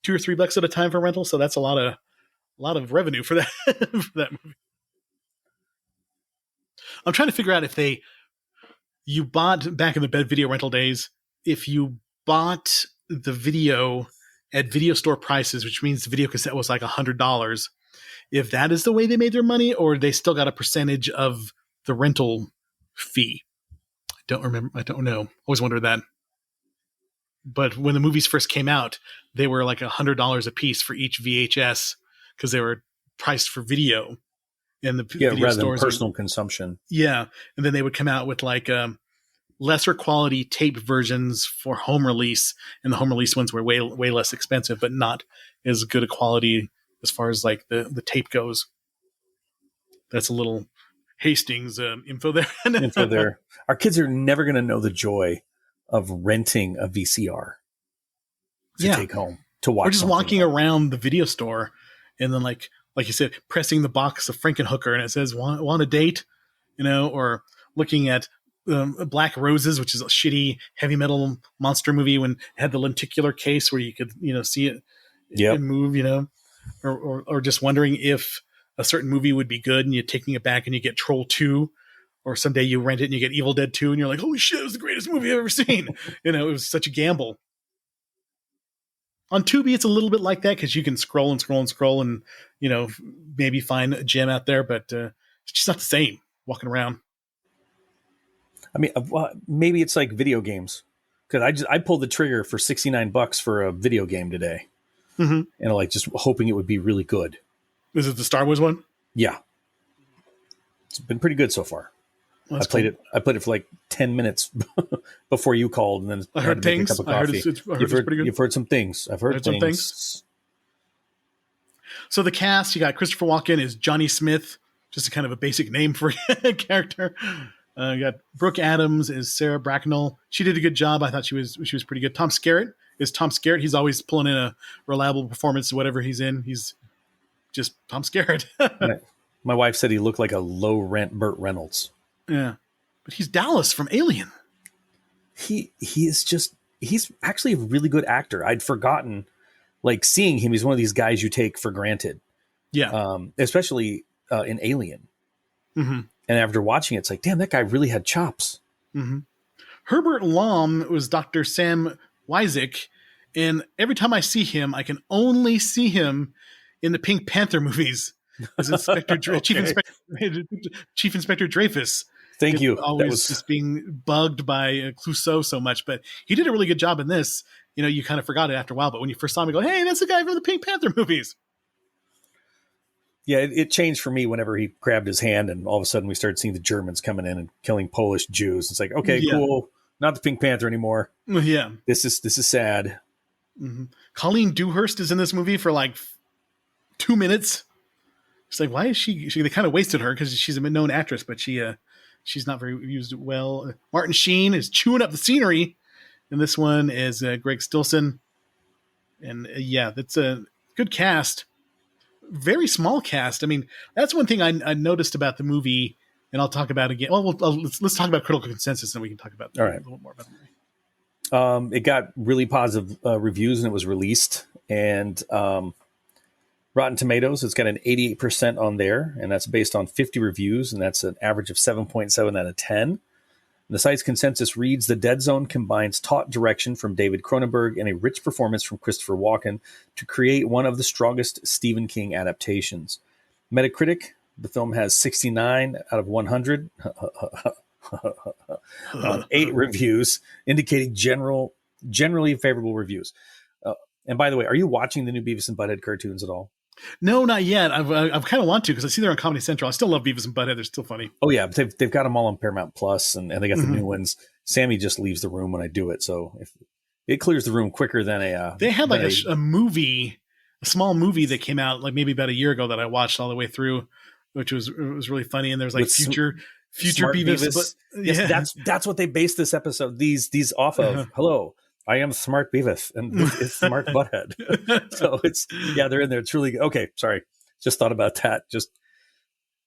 $2 or $3 at a time for rentals. So that's a lot of revenue for that for that movie. I'm trying to figure out if you bought back in the bed video rental days, if you bought the video at video store prices, which means the video cassette was like $100, if that is the way they made their money, or they still got a percentage of the rental fee. I don't remember. I don't know. Always wondered that. But when the movies first came out, they were like $100 a piece for each VHS because they were priced for video. And the video rather stores than personal consumption. Yeah. And then they would come out with like lesser quality tape versions for home release. And the home release ones were way less expensive, but not as good a quality as far as like the tape goes. That's a little Hastings info there. Our kids are never going to know the joy of renting a VCR to take home to watch. Or just walking around the video store and then like you said, pressing the box of Frankenhooker and it says, want a date? Or looking at Black Roses, which is a shitty heavy metal monster movie when it had the lenticular case where you could, see it and move, or just wondering if a certain movie would be good and you're taking it back and you get Troll 2, or someday you rent it and you get Evil Dead 2 and you're like, holy shit, it was the greatest movie I've ever seen. It was such a gamble. On Tubi, it's a little bit like that because you can scroll and maybe find a gem out there, but it's just not the same walking around. I mean, maybe it's like video games, because I pulled the trigger for $69 for a video game today, and like just hoping it would be really good. Is it the Star Wars one? Yeah, it's been pretty good so far. Well, I played it for like 10 minutes before you called, and then I heard things. A cup of coffee. It's pretty good. You've heard some things. I've heard some things. So the cast, you got Christopher Walken as Johnny Smith, just a kind of a basic name for a character. You got Brooke Adams as Sarah Bracknell. She did a good job. I thought she was pretty good. Tom Skerritt is Tom Skerritt. He's always pulling in a reliable performance, whatever he's in. He's just Tom Skerritt. My wife said he looked like a low rent Burt Reynolds. Yeah, but he's Dallas from Alien. He's actually a really good actor. I'd forgotten, like, seeing him. He's one of these guys you take for granted. Yeah. Especially in Alien. Mm-hmm. And after watching it, it's like, damn, that guy really had chops. Mm-hmm. Herbert Lom was Dr. Sam Wyzek, and every time I see him, I can only see him in the Pink Panther movies as Chief Inspector Dreyfus. Thank you. Always just being bugged by Clouseau so much, but he did a really good job in this. You kind of forgot it after a while, but when you first saw him, you go, hey, that's the guy from the Pink Panther movies. Yeah, it changed for me whenever he grabbed his hand and all of a sudden we started seeing the Germans coming in and killing Polish Jews. It's like, okay, cool. Not the Pink Panther anymore. Yeah. This is sad. Mm-hmm. Colleen Dewhurst is in this movie for like 2 minutes. It's like, why is she they kind of wasted her because she's a known actress, but she's not very used well. Martin Sheen is chewing up the scenery. And this one is Greg Stilson. And that's a good cast. Very small cast. I mean, that's one thing I noticed about the movie, and I'll talk about again. Well, let's talk about critical consensus, and we can talk about a little more about the movie. It got really positive reviews, and it was released. And Rotten Tomatoes, it's got an 88% on there, and that's based on 50 reviews, and that's an average of 7.7 out of 10. The site's consensus reads, The Dead Zone combines taut direction from David Cronenberg and a rich performance from Christopher Walken to create one of the strongest Stephen King adaptations. Metacritic, the film has 69 out of 100, 8 reviews, indicating generally favorable reviews. And by the way, are you watching the new Beavis and Butthead cartoons at all? No, not yet. I've kind of want to because I see they're on Comedy Central. I still love Beavis and Butthead. They're still funny. Oh yeah, but they've got them all on Paramount Plus, and they got the new ones. Sammy just leaves the room when I do it, so if it clears the room quicker than a. They had like a movie, a small movie that came out like maybe about a year ago that I watched all the way through, which was really funny. And there's like future Beavis. But, yes, that's what they based this episode these off of. Hello, I am Smart Beavis, and this is Smart Butthead. So they're in there. It's really good. Okay, sorry, just thought about that. Just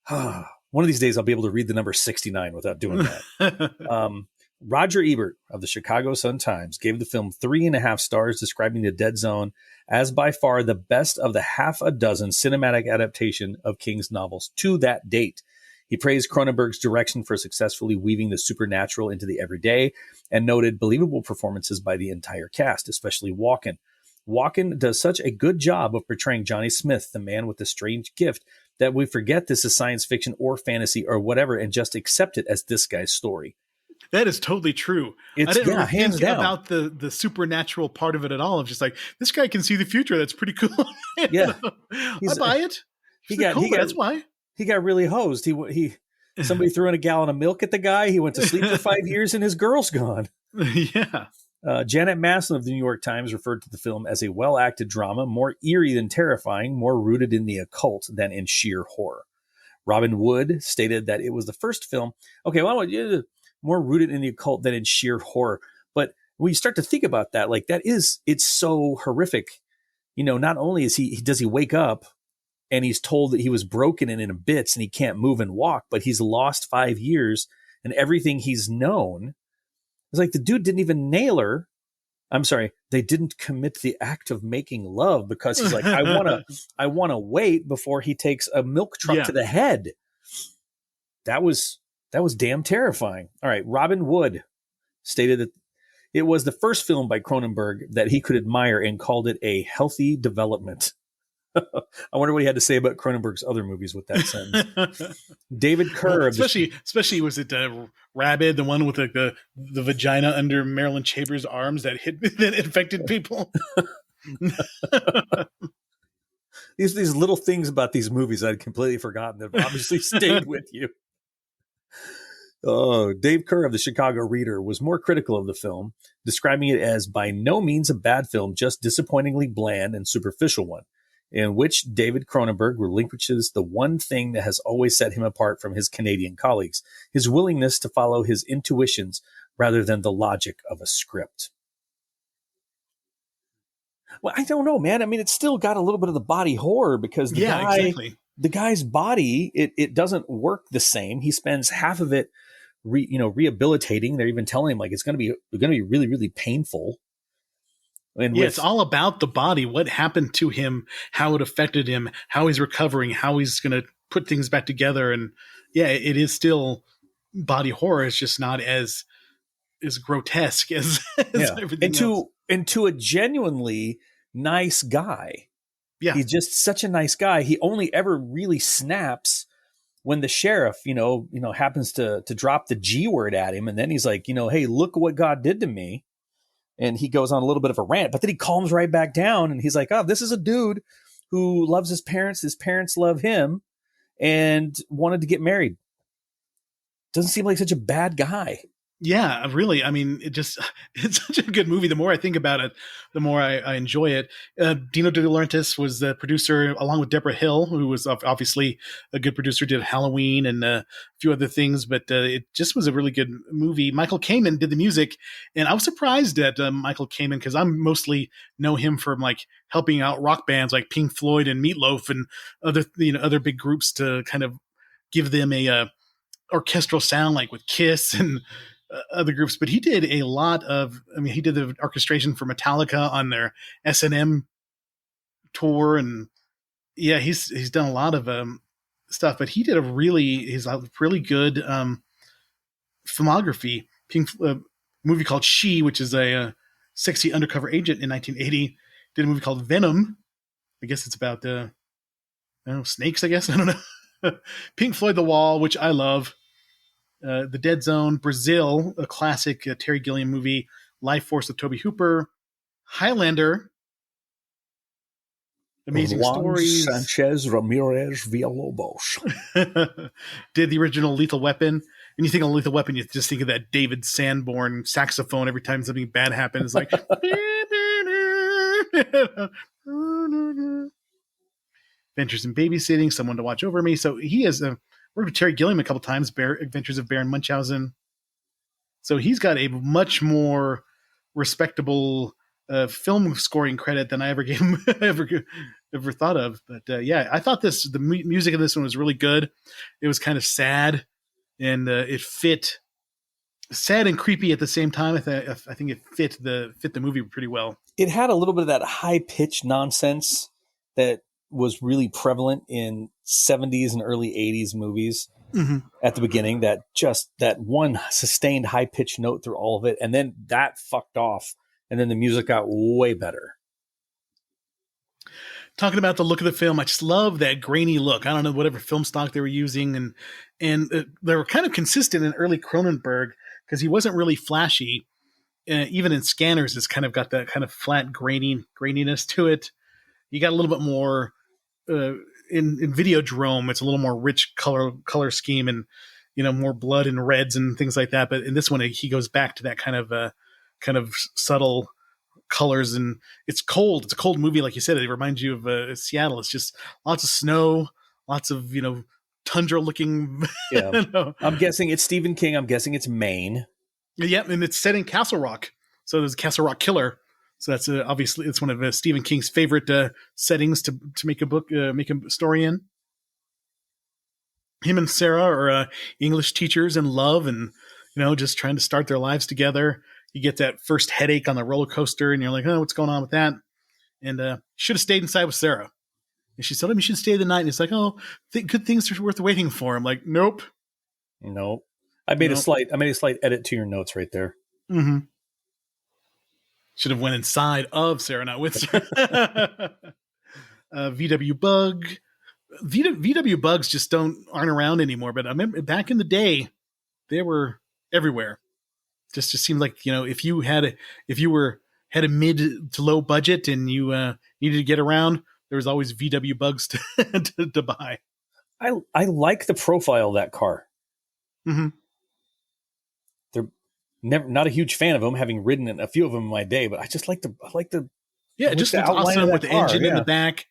one of these days, I'll be able to read the number 69 without doing that. Roger Ebert of the Chicago Sun-Times gave the film 3.5 stars, describing The Dead Zone as by far the best of the half a dozen cinematic adaptation of King's novels to that date. He praised Cronenberg's direction for successfully weaving the supernatural into the everyday and noted believable performances by the entire cast, especially Walken. Walken does such a good job of portraying Johnny Smith, the man with the strange gift, that we forget this is science fiction or fantasy or whatever and just accept it as this guy's story. That is totally true. I didn't really think about the supernatural part of it at all. I'm just like, this guy can see the future. That's pretty cool. Yeah, I buy it. That's why he got really hosed. He somebody threw in a gallon of milk at the guy. He went to sleep for 5 years, and his girl's gone. Yeah. Janet Maslin of the New York Times referred to the film as a well-acted drama, more eerie than terrifying, more rooted in the occult than in sheer horror. Robin Wood stated that it was the first film. Okay, well, more rooted in the occult than in sheer horror. But when you start to think about that, like it's so horrific. You know, not only does he wake up and he's told that he was broken and in bits and he can't move and walk, but he's lost 5 years and everything he's known. It's like the dude didn't even nail her. I'm sorry, they didn't commit the act of making love because he's like, I wanna wait before he takes a milk truck to the head. That was damn terrifying. All right, Robin Wood stated that it was the first film by Cronenberg that he could admire and called it a healthy development. I wonder what he had to say about Cronenberg's other movies with that sentence. David Kerr, especially was it Rabid, the one with the vagina under Marilyn Chaber's arms that infected people? These little things about these movies I'd completely forgotten that have obviously stayed with you. Oh, Dave Kerr of the Chicago Reader was more critical of the film, describing it as by no means a bad film, just disappointingly bland and superficial one, in which David Cronenberg relinquishes the one thing that has always set him apart from his Canadian colleagues, his willingness to follow his intuitions rather than the logic of a script. Well, I don't know, man. I mean, it's still got a little bit of the body horror because the guy's body, it doesn't work the same. He spends half of it rehabilitating. They're even telling him like it's going to be really, really painful. And it's all about the body, what happened to him, how it affected him, how he's recovering, how he's going to put things back together. And it is still body horror. It's just not as grotesque as everything else. And to a genuinely nice guy. Yeah. He's just such a nice guy. He only ever really snaps when the sheriff, happens to drop the G word at him. And then he's like, hey, look what God did to me. And he goes on a little bit of a rant, but then he calms right back down. And he's like, oh, this is a dude who loves his parents. His parents love him and wanted to get married. Doesn't seem like such a bad guy. Yeah, really. I mean, it's such a good movie. The more I think about it, the more I enjoy it. Dino De Laurentiis was the producer, along with Deborah Hill, who was obviously a good producer, did Halloween and a few other things, but it just was a really good movie. Michael Kamen did the music, and I was surprised at Michael Kamen because I mostly know him from like helping out rock bands like Pink Floyd and Meatloaf and other big groups to kind of give them a orchestral sound, like with Kiss and other groups, but he did a lot of, he did the orchestration for Metallica on their S&M tour. And he's done a lot of stuff, but he did a really good filmography. Movie called She, which is a sexy undercover agent in 1980, did a movie called Venom. I guess it's about snakes, I guess. I don't know. Pink Floyd, The Wall, which I love. The Dead Zone, Brazil, a classic Terry Gilliam movie, Life Force with Toby Hooper, Highlander, Amazing Juan Stories. Sanchez Ramirez Villalobos. Did the original Lethal Weapon. And you think of Lethal Weapon, you just think of that David Sanborn saxophone every time something bad happens. Like, Adventures in Babysitting, Someone to Watch Over Me. So he has worked with Terry Gilliam a couple times, Adventures of Baron Munchausen. So he's got a much more respectable film scoring credit than I ever gave him, ever thought of. But yeah, I thought the music in this one was really good. It was kind of sad, and it fit sad and creepy at the same time. I think it fit the movie pretty well. It had a little bit of that high pitched nonsense that was really prevalent in 70s and early 80s movies at the beginning, that one sustained high pitched note through all of it. And then that fucked off. And then the music got way better. Talking about the look of the film, I just love that grainy look. I don't know, whatever film stock they were using. And they were kind of consistent in early Cronenberg because he wasn't really flashy. Even in Scanners, it's kind of got that kind of flat graininess to it. You got a little bit more in Videodrome. It's a little more rich color scheme, and more blood and reds and things like that. But in this one, he goes back to that kind of subtle colors, and it's cold. It's a cold movie, like you said. It reminds you of Seattle. It's just lots of snow, lots of tundra looking. Yeah, I'm guessing it's Stephen King. I'm guessing it's Maine. Yeah, and it's set in Castle Rock. So there's a Castle Rock killer. So that's obviously it's one of Stephen King's favorite settings to make a book, make a story in. Him and Sarah are English teachers in love, and just trying to start their lives together. You get that first headache on the roller coaster, and you're like, oh, what's going on with that? And should have stayed inside with Sarah. And she told him you should stay the night. And it's like, oh, good things are worth waiting for. I'm like, nope. I made a slight edit to your notes right there. Mm-hmm. Should have went inside of Sarah, not with Sarah. VW Bug. VW Bugs just aren't around anymore. But I remember back in the day, they were everywhere. Just seemed like if you had a mid to low budget and you needed to get around, there was always VW Bugs to buy. I like the profile of that car. Mm-hmm. Not a huge fan of them, having ridden in a few of them in my day, but I just like the just the awesome with the car, engine in the back,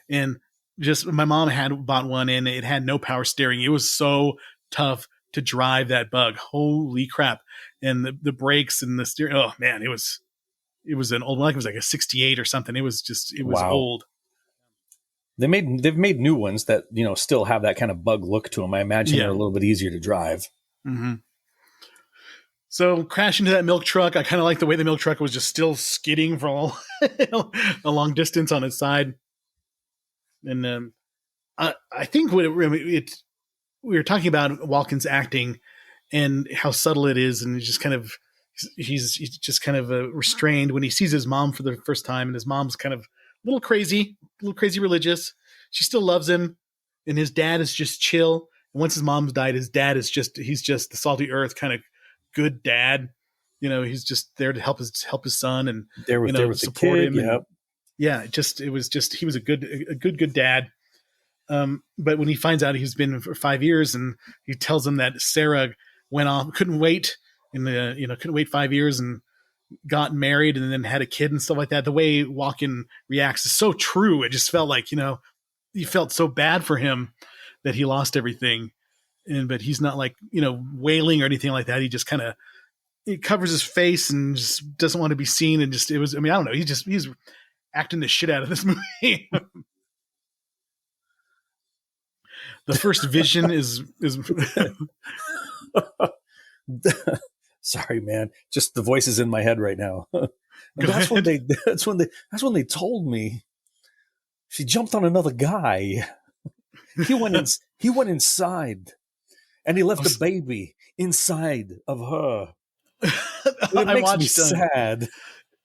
and just my mom had bought one and it had no power steering. It was so tough to drive that Bug. Holy crap! And the brakes and the steering. Oh man, it was an old one. Like it was like a '68 or something. It was wow. Old. They've made new ones that still have that kind of Bug look to them. I imagine they're a little bit easier to drive. Mm-hmm. So crash into that milk truck. I kind of like the way the milk truck was just still skidding for a long distance on its side. And I think we were talking about Walken's acting and how subtle it is, and he's just kind of restrained when he sees his mom for the first time, and his mom's kind of a little crazy religious. She still loves him, and his dad is just chill. And once his mom's died, his dad is he's just the salty earth kind of good dad. He's just there to help his son and there with support the kid, him. Yep. He was a good dad. But when he finds out he's been for 5 years, and he tells him that Sarah couldn't wait 5 years and got married and then had a kid and stuff like that. The way Walken reacts is so true. It just felt like, you felt so bad for him that he lost everything. But he's not like, wailing or anything like that. He just he covers his face and just doesn't want to be seen. And I don't know. He's acting the shit out of this movie. The first vision is sorry, man. Just the voices in my head right now. That's when they told me she jumped on another guy. He went inside. And he left the baby inside of her. It makes me sad.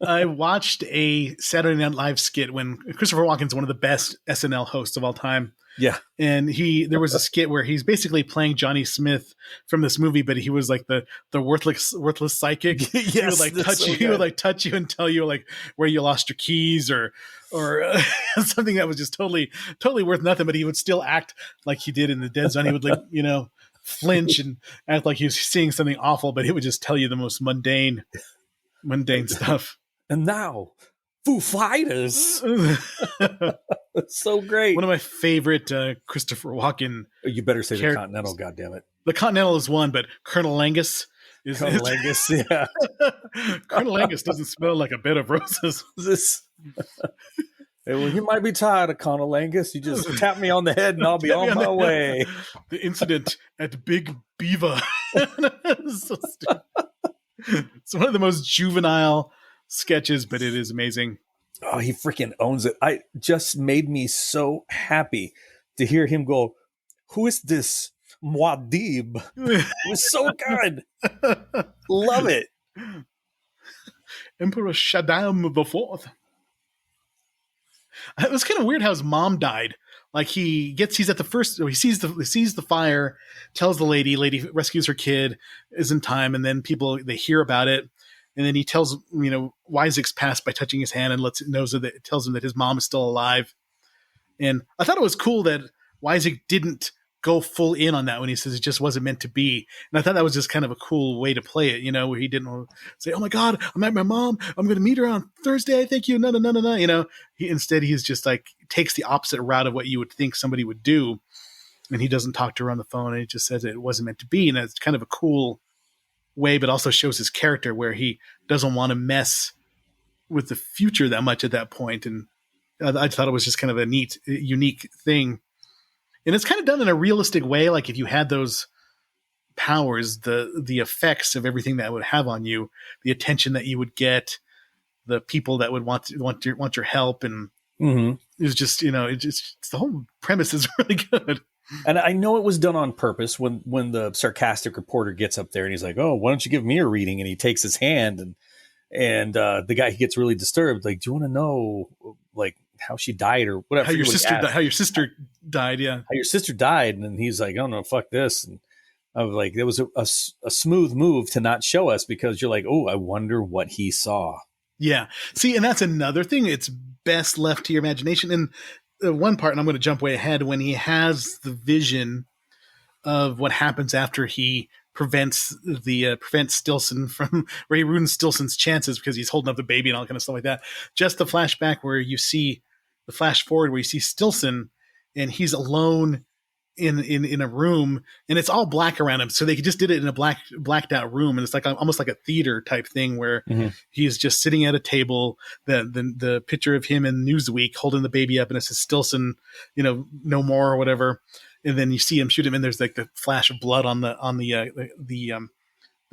I watched a Saturday Night Live skit when Christopher Walken's one of the best SNL hosts of all time. Yeah. And there was a skit where he's basically playing Johnny Smith from this movie, but he was like the worthless psychic. Yes, he would like touch so you, he would like touch you and tell you like where you lost your keys or something that was just totally worth nothing. But he would still act like he did in the Dead Zone. He would like, flinch and act like he was seeing something awful, but he would just tell you the most mundane stuff. And now, Foo Fighters. So great. One of my favorite Christopher Walken. You better say the Continental, goddammit. The Continental is one, but Colonel Angus is Colonel Angus, yeah. Colonel Angus doesn't smell like a bed of roses. Hey, well, you might be tired of Colonel Angus. You just tap me on the head and I'll be on my way. The incident at Big Beaver. So stupid. It's one of the most juvenile sketches, but it is amazing. Oh, he freaking owns it. I just made me so happy to hear him go, who is this Muad'Dib? It was so good. Love it. Emperor Shaddam the Fourth. It was kind of weird how his mom died. Like he's at the first, he sees the fire, tells the lady rescues her kid, is in time, and then they hear about it. And then he tells, Isaac's passed by touching his hand and tells him that his mom is still alive. And I thought it was cool that Isaac didn't go full in on that when he says it just wasn't meant to be. And I thought that was just kind of a cool way to play it, where he didn't say, oh my God, I'm at my mom. I'm going to meet her on Thursday. Thank you. No. Instead, he's just like takes the opposite route of what you would think somebody would do. And he doesn't talk to her on the phone. And he just says it wasn't meant to be. And it's kind of a cool way, but also shows his character where he doesn't want to mess with the future that much at that point. And I thought it was just kind of a neat, unique thing. And it's kind of done in a realistic way. Like if you had those powers, the effects of everything that would have on you, the attention that you would get, the people that would want your help. And it was just, the whole premise is really good. And I know it was done on purpose when the sarcastic reporter gets up there and he's like, oh, why don't you give me a reading? And he takes his hand and the guy, he gets really disturbed. Like, do you want to know like how she died or whatever? How your sister died. Yeah. How your sister died. And he's like, oh no, fuck this. And I was like, there was a smooth move to not show us because you're like, oh, I wonder what he saw. Yeah. See, and that's another thing. It's best left to your imagination. And one part, and I'm going to jump way ahead, when he has the vision of what happens after he prevents Stilson from, where he ruins Stilson's chances because he's holding up the baby and all kind of stuff like that. Just the flashback where you see the flash forward where you see Stilson and he's alone in a room and it's all black around him. So they just did it in a blacked out room. And it's like almost like a theater type thing where he's just sitting at a table, the picture of him in Newsweek holding the baby up and it says Stilson, no more or whatever. And then you see him shoot him and there's like the flash of blood on the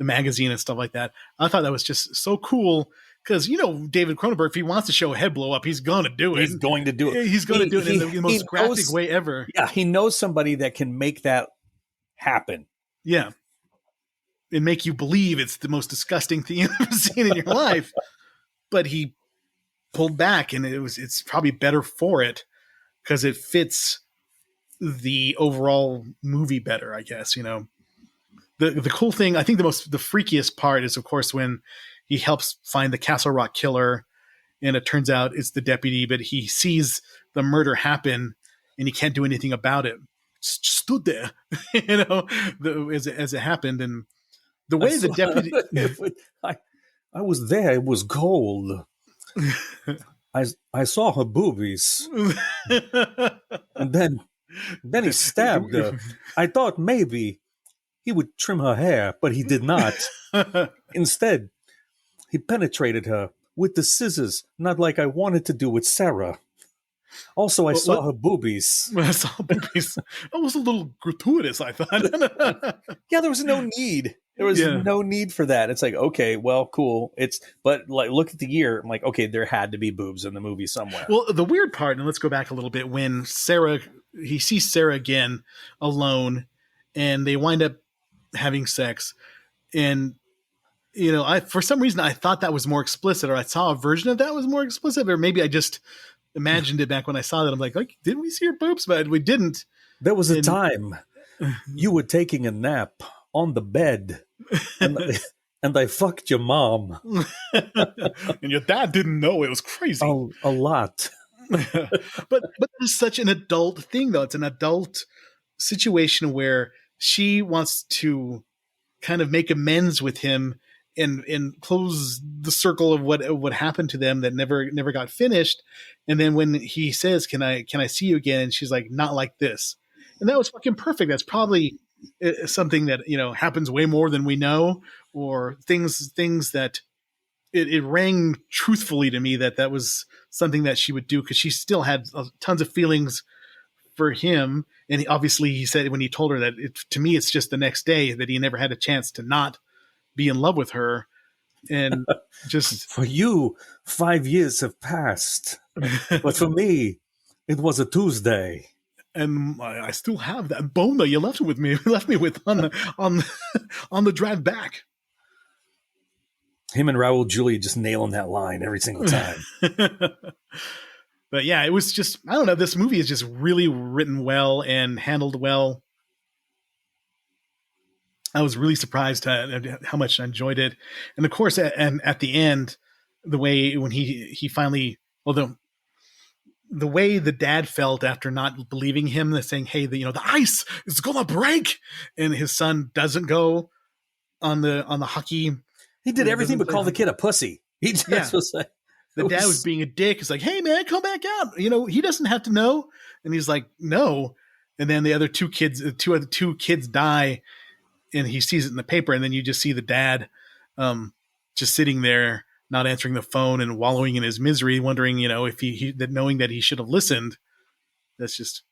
magazine and stuff like that. I thought that was just so cool. Because, David Cronenberg, if he wants to show a head blow up, he's going to do it. He's going to do it. He's going to do it in the most graphic way ever. Yeah, he knows somebody that can make that happen. Yeah. And make you believe it's the most disgusting thing you've ever seen in your life. But he pulled back, and it's probably better for it because it fits the overall movie better, I guess. The cool thing, I think the freakiest part is, of course, when he helps find the Castle Rock killer, and it turns out it's the deputy, but he sees the murder happen, and he can't do anything about it. Just stood there, as it happened, and the way the deputy. I was there. It was gold. I saw her boobies, and then he stabbed her. I thought maybe he would trim her hair, but he did not. Instead, he penetrated her with the scissors, not like I wanted to do with Sarah. Also, I saw her boobies. I saw boobies. That was a little gratuitous, I thought. Yeah, there was no need. There was no need for that. It's like, okay, well, cool. But like, look at the year. I'm like, okay, there had to be boobs in the movie somewhere. Well, the weird part, and let's go back a little bit, when he sees Sarah again alone, and they wind up having sex, and I for some reason I thought that was more explicit, or I saw a version of that was more explicit, or maybe I just imagined it back when I saw that. I'm like, didn't we see her boobs? But we didn't. There was a time you were taking a nap on the bed, and and I fucked your mom. And your dad didn't know. It was crazy. A lot. but it's such an adult thing, though. It's an adult situation where she wants to kind of make amends with him and close the circle of what happened to them that never got finished. And then when he says, "Can I see you again?" and she's like, "Not like this," and that was fucking perfect. That's probably something that happens way more than we know, or things that it rang truthfully to me that was something that she would do, because she still had tons of feelings for him. And obviously he said when he told her that to me, it's just the next day that he never had a chance to not be in love with her. And just for you, 5 years have passed, but for me, it was a Tuesday. And I still have that bone that you left with me with on the drive back. Him and Raul Julia just nailing that line every single time. But yeah, it was just, I don't know. This movie is just really written well and handled well. I was really surprised at how much I enjoyed it. And of course, at the end, the way when he finally, well, the way the dad felt after not believing him, saying, "Hey, the ice is gonna break," and his son doesn't go on the hockey. He did everything but call the kid a pussy. He just was like, the dad was being a dick. It's like, "Hey man, come back out. He doesn't have to know." And he's like, "No." And then the other two kids die, and he sees it in the paper. And then you just see the dad, just sitting there, not answering the phone and wallowing in his misery, wondering, if knowing that he should have listened. That's just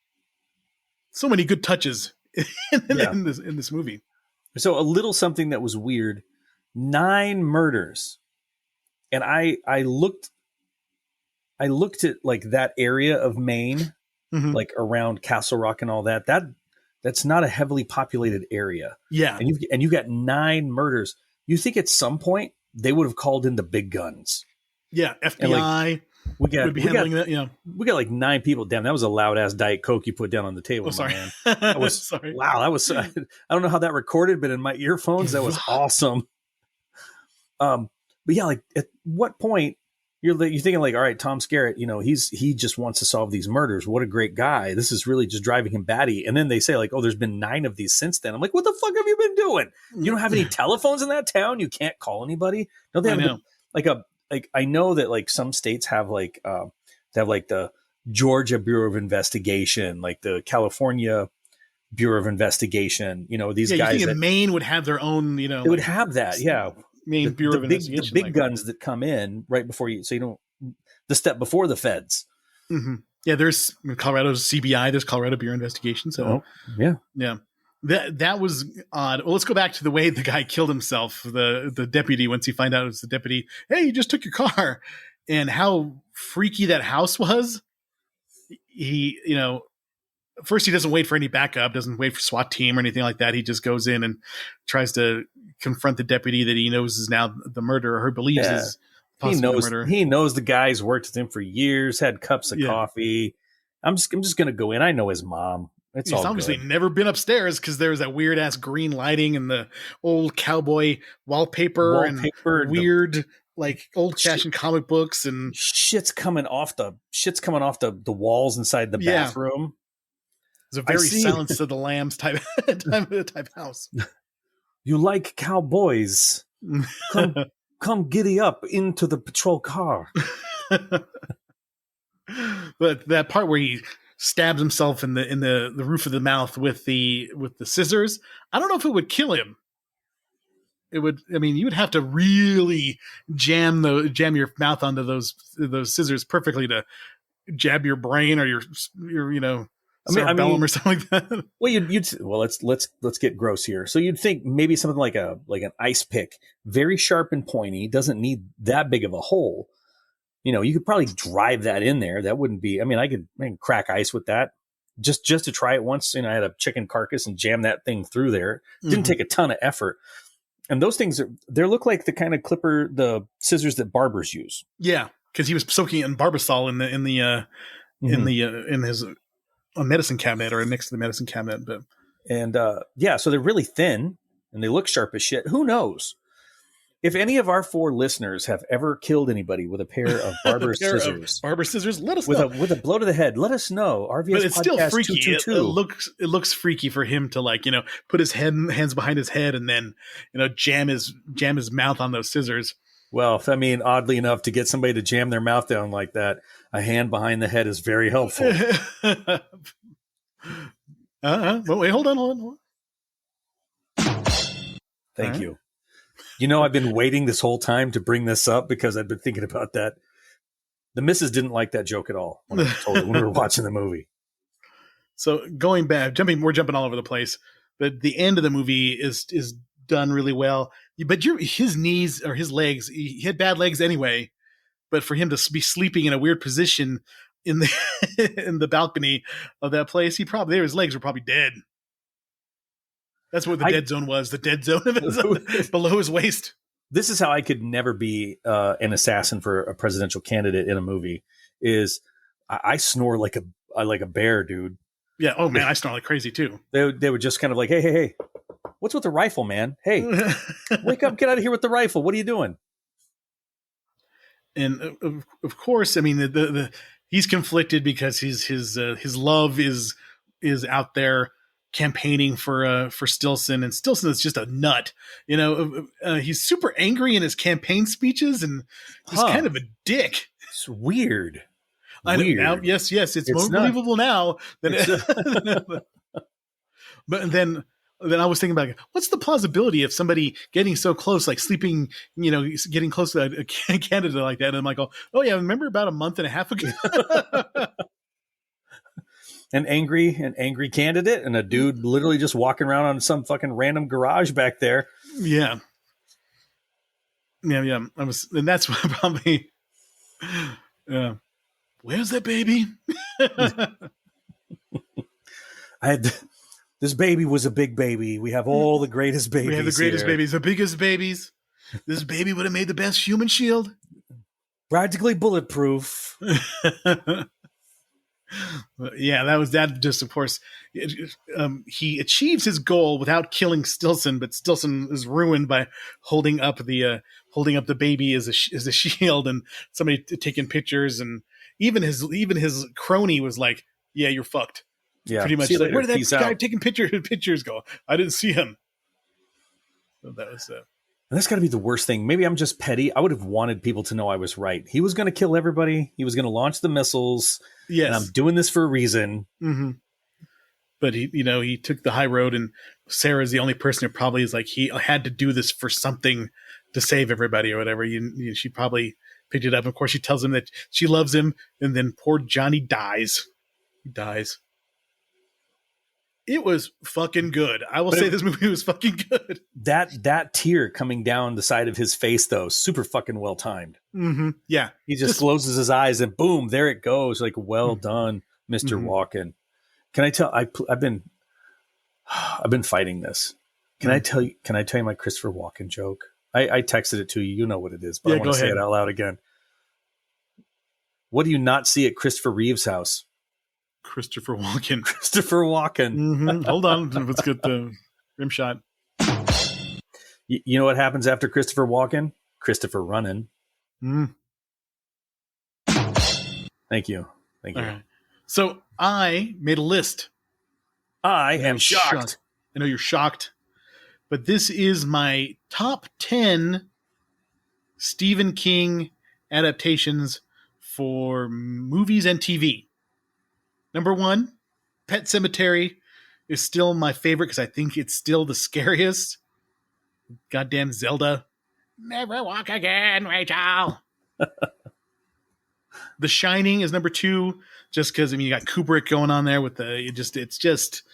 so many good touches in this movie. So a little something that was weird, 9 murders. And I looked at like that area of Maine, like around Castle Rock and all that. That's not a heavily populated area. Yeah. And you got 9 murders. You think at some point they would have called in the big guns. Yeah, FBI would be handling that. Yeah, we got like 9 people. Damn, that was a loud ass Diet Coke you put down on the table. Oh, sorry, man. That was sorry. Wow, that was. I don't know how that recorded, but in my earphones, that was awesome. But yeah, like at what point you're thinking like, all right, Tom Skerritt, he just wants to solve these murders. What a great guy! This is really just driving him batty. And then they say like, oh, there's been 9 of these since then. I'm like, what the fuck have you been doing? You don't have any telephones in that town. You can't call anybody. Don't they have I know that like some states have like they have like the Georgia Bureau of Investigation, like the California Bureau of Investigation. These guys. You think Maine would have their own. They would have that. Yeah. Main Bureau of Investigation. The big guns that come in right before so you don't, the step before the feds. Mm-hmm. Yeah, there's Colorado's CBI, there's Colorado Bureau of Investigation. So yeah. That was odd. Well, let's go back to the way the guy killed himself. The deputy, once he find out it was the deputy, "Hey, you just took your car," and how freaky that house was. He, first he doesn't wait for any backup, doesn't wait for SWAT team or anything like that. He just goes in and tries to confront the deputy that he knows is now the murderer, or believes is possibly the murderer. He knows the guy's worked with him for years, had cups of coffee. I'm just going to go in. I know his mom. He's obviously never been upstairs because there's that weird ass green lighting and the old cowboy wallpaper and weird like old fashioned comic books and shit's coming off the walls inside the bathroom. It's a very Silence of the Lambs type house. You like cowboys? Come giddy up into the patrol car. But that part where he stabs himself in the roof of the mouth with the scissors, I don't know if it would kill him. It would. I mean, you would have to really jam your mouth onto those scissors perfectly to jab your brain or your cerebellum or something like that. Well, let's get gross here. So you'd think maybe something like an ice pick, very sharp and pointy, doesn't need that big of a hole. You could probably drive that in there. That wouldn't be. I mean, I can crack ice with that. Just to try it once. I had a chicken carcass and jam that thing through there. It didn't take a ton of effort. And those things they look like the kind of the scissors that barbers use. Yeah, because he was soaking it in Barbasol in his medicine cabinet or next to the medicine cabinet. But so they're really thin and they look sharp as shit. Who knows? If any of our 4 listeners have ever killed anybody with a pair of barber scissors, let us know. With a blow to the head, let us know. RVS but it's still freaky. 222. It looks freaky for him to put his hands behind his head and then jam his mouth on those scissors. Well, oddly enough, to get somebody to jam their mouth down like that, a hand behind the head is very helpful. But wait, hold on. Thank you. I've been waiting this whole time to bring this up because I've been thinking about that. The missus didn't like that joke at all when we were watching the movie. So going back, we're jumping all over the place, but the end of the movie is done really well. But his knees or his legs, he had bad legs anyway, but for him to be sleeping in a weird position in the in the balcony of that place, his legs were probably dead. That's what the dead zone was. The dead zone below his waist. This is how I could never be an assassin for a presidential candidate in a movie. Is I snore like a bear, dude. Yeah. Oh man, I snore like crazy too. They were just kind of like, hey, what's with the rifle, man? Hey, wake up, get out of here with the rifle. What are you doing? And of course, he's conflicted because his love is out there campaigning for Stilson, and Stilson is just a nut. He's super angry in his campaign speeches and just kind of a dick. It's weird. I know now, yes, it's more believable now than but then I was thinking about what's the plausibility of somebody getting so close, like sleeping, getting close to a candidate like that. And I'm like, oh yeah, remember about a month and a half ago? An angry candidate and a dude literally just walking around on some fucking random garage back there. Yeah. And that's probably, where's that baby? This baby was a big baby. We have all the greatest babies. We have the greatest babies, the biggest babies. This baby would have made the best human shield. Practically bulletproof. Yeah, that. Just of course, he achieves his goal without killing Stilson, but Stilson is ruined by holding up the baby as a shield, and somebody taking pictures, and even his crony was like, "Yeah, you're fucked." Yeah, pretty much. Like, where did that guy taking pictures go? I didn't see him. So that was. And that's got to be the worst thing. Maybe I'm just petty. I would have wanted people to know I was right. He was going to kill everybody. He was going to launch the missiles. Yes. And I'm doing this for a reason. Mm-hmm. But he took the high road, and Sarah's the only person who probably is like, he had to do this for something to save everybody or whatever. She probably picked it up. Of course, she tells him that she loves him, and then poor Johnny dies. He dies. It was fucking good. I will say this movie was fucking good. That tear coming down the side of his face, though, super fucking well timed. Mm-hmm. Yeah, he just closes his eyes and boom, there it goes. Like, well done, Mr. Walken. Can I tell? I've been fighting this. Can I tell you my Christopher Walken joke? I texted it to you. You know what it is, but I want to say it out loud again. What do you not see at Christopher Reeve's house? Christopher Walken. Mm-hmm. Hold on. Let's get the rim shot. You know what happens after Christopher Walken? Christopher running. Mm. Thank you. All right. So I made a list. I am shocked. I know you're shocked. But this is my top 10 Stephen King adaptations for movies and TV. Number 1, Pet Sematary is still my favorite because I think it's still the scariest. Goddamn Zelda. Never walk again, Rachel. The Shining is number 2, just because you got Kubrick going on there with it's just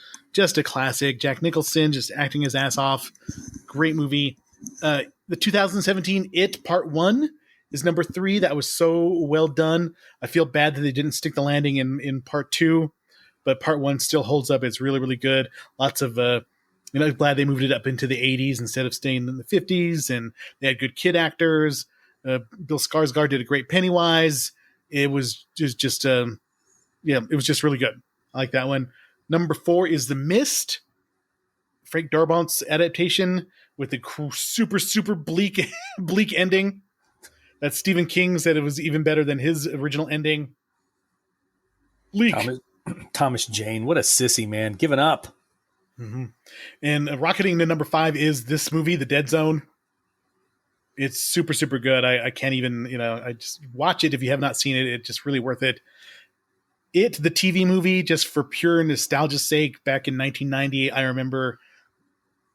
a classic. Jack Nicholson just acting his ass off. Great movie. The 2017 It Part 1 is number 3. That was so well done. I feel bad that they didn't stick the landing in part 2, but part 1 still holds up. It's really, really good. Lots of I'm glad they moved it up into the 80s instead of staying in the 50s, and they had good kid actors. Bill Skarsgård did a great Pennywise. It was it was just really good. I like that one. Number 4 is The Mist, Frank Darabont adaptation with the super bleak bleak ending. That Stephen King said it was even better than his original ending. Bleak. Thomas Jane, what a sissy, man, giving up. Mm-hmm. And rocketing to number 5 is this movie, The Dead Zone. It's super good. I can't even, I just watch it if you have not seen it. It's just really worth it. The TV movie, just for pure nostalgia's sake, back in 1990, I remember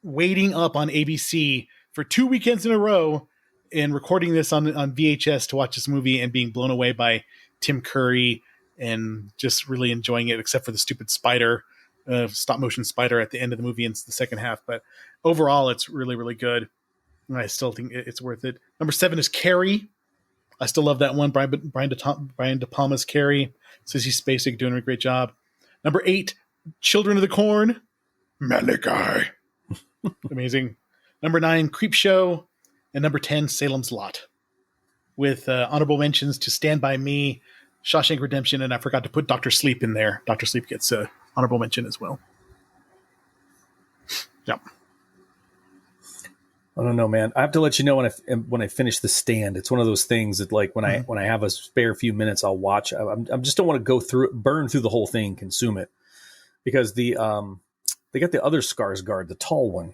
waiting up on ABC for 2 weekends in a row and recording this on VHS to watch this movie and being blown away by Tim Curry and just really enjoying it, except for the stupid spider, stop motion spider at the end of the movie in the second half. But overall, it's really, really good. And I still think it's worth it. Number 7 is Carrie. I still love that one. Brian De Palma's Carrie. Sissy Spacek doing a great job. Number 8, Children of the Corn. Malachi. Amazing. Number 9, Creepshow. And number 10, Salem's Lot. With honorable mentions to Stand By Me, Shawshank Redemption, and I forgot to put Dr. Sleep in there. Dr. Sleep gets an honorable mention as well. Yep. I don't know, man. I have to let you know when I finish The Stand. It's one of those things that, like, when I have a spare few minutes, I'll watch. I just don't want to burn through the whole thing, consume it, because they got the other Skarsgård, the tall one.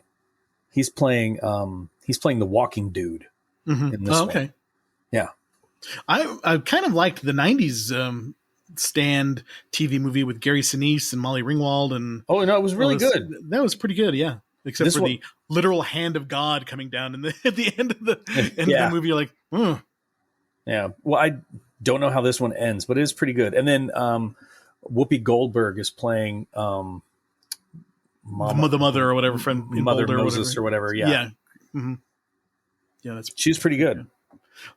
He's playing the walking dude in this one. Okay. Yeah. I kind of liked the 90s Stand TV movie with Gary Sinise and Molly Ringwald. And it was really good. That was pretty good, yeah. Except this for the literal hand of God coming down at the end of the movie. You're like, Yeah. Well, I don't know how this one ends, but it is pretty good. And then Whoopi Goldberg is playing the mother or whatever, friend Mother Moses or whatever. Yeah. Yeah. Mm-hmm. Yeah, she's pretty good.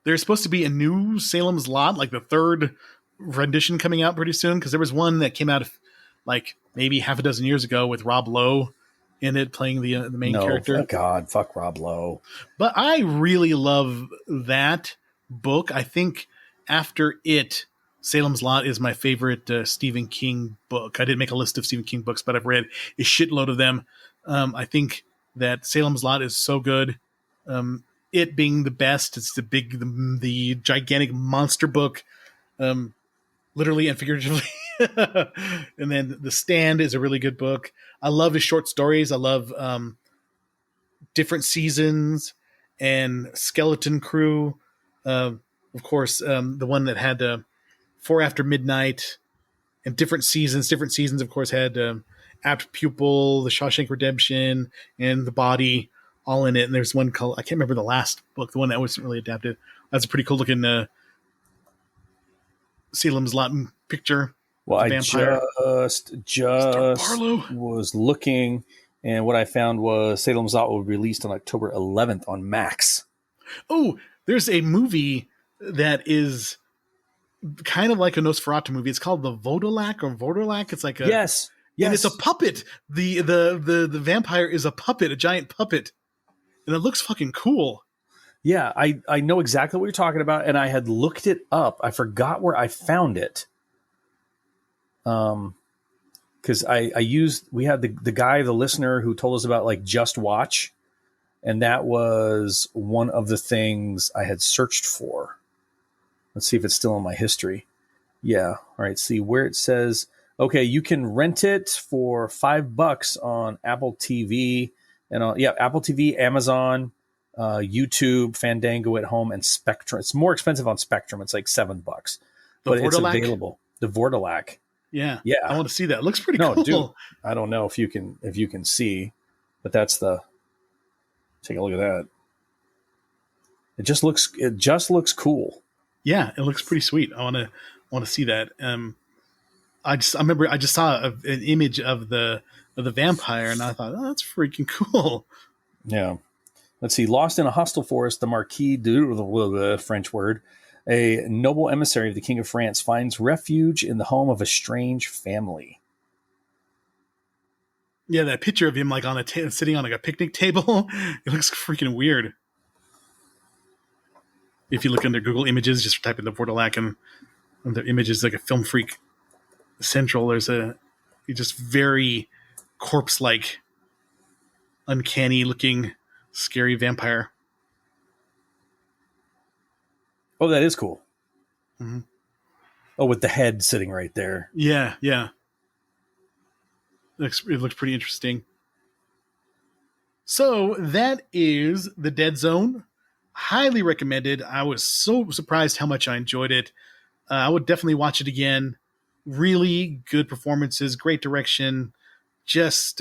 There's supposed to be a new Salem's Lot, like the 3rd rendition coming out pretty soon, because there was one that came out like maybe half a dozen years ago with Rob Lowe in it playing the main character. Oh God, fuck Rob Lowe. But I really love that book. I think after it, Salem's Lot is my favorite Stephen King book. I didn't make a list of Stephen King books, but I've read a shitload of them. I think that Salem's Lot is so good. It being the best, it's the gigantic monster book, literally and figuratively. And then The Stand is a really good book. I love his short stories. I love Different Seasons and Skeleton Crew. Of course, the one that had 4 After Midnight and Different Seasons. Different Seasons, of course, had Apt Pupil, The Shawshank Redemption, and The Body all in it. And there's one called, I can't remember the last book, the one that wasn't really adapted. That's a pretty cool looking Salem's Lot picture. Well, I just was looking, and what I found was Salem's Lot will be released on October 11th on Max. Oh, there's a movie that is kind of like a Nosferatu movie. It's called The Vodolak. It's like yes, and it's a puppet. The vampire is a puppet, a giant puppet, and it looks fucking cool. Yeah, I know exactly what you're talking about, and I had looked it up. I forgot where I found it. Because we had the guy, the listener, who told us about like Just Watch, and that was one of the things I had searched for. Let's see if it's still in my history. Yeah. All right. See where it says, okay, you can rent it for $5 on Apple TV and Apple TV, Amazon, YouTube, Fandango at Home, and Spectrum. It's more expensive on Spectrum. It's like $7, but it's available. The Vortolac. Yeah. I want to see that. It looks pretty cool. Dude, I don't know if you can see, but take a look at that. It just looks cool. Yeah, it looks pretty sweet. I want to see that. I remember I just saw an image of the vampire, and I thought, oh, that's freaking cool. Yeah. Let's see. Lost in a hostile forest, the Marquis de French word, a noble emissary of the King of France, finds refuge in the home of a strange family. Yeah, that picture of him like on sitting on like a picnic table, it looks freaking weird. If you look under Google Images, just type in the Vordelak and the images like a Film Freak Central. There's a just very corpse-like, uncanny-looking, scary vampire. Oh, that is cool. Mm-hmm. Oh, with the head sitting right there. Yeah. It looks pretty interesting. So that is The Dead Zone. Highly recommended. I was so surprised how much I enjoyed it. I would definitely watch it again. Really good performances, great direction, just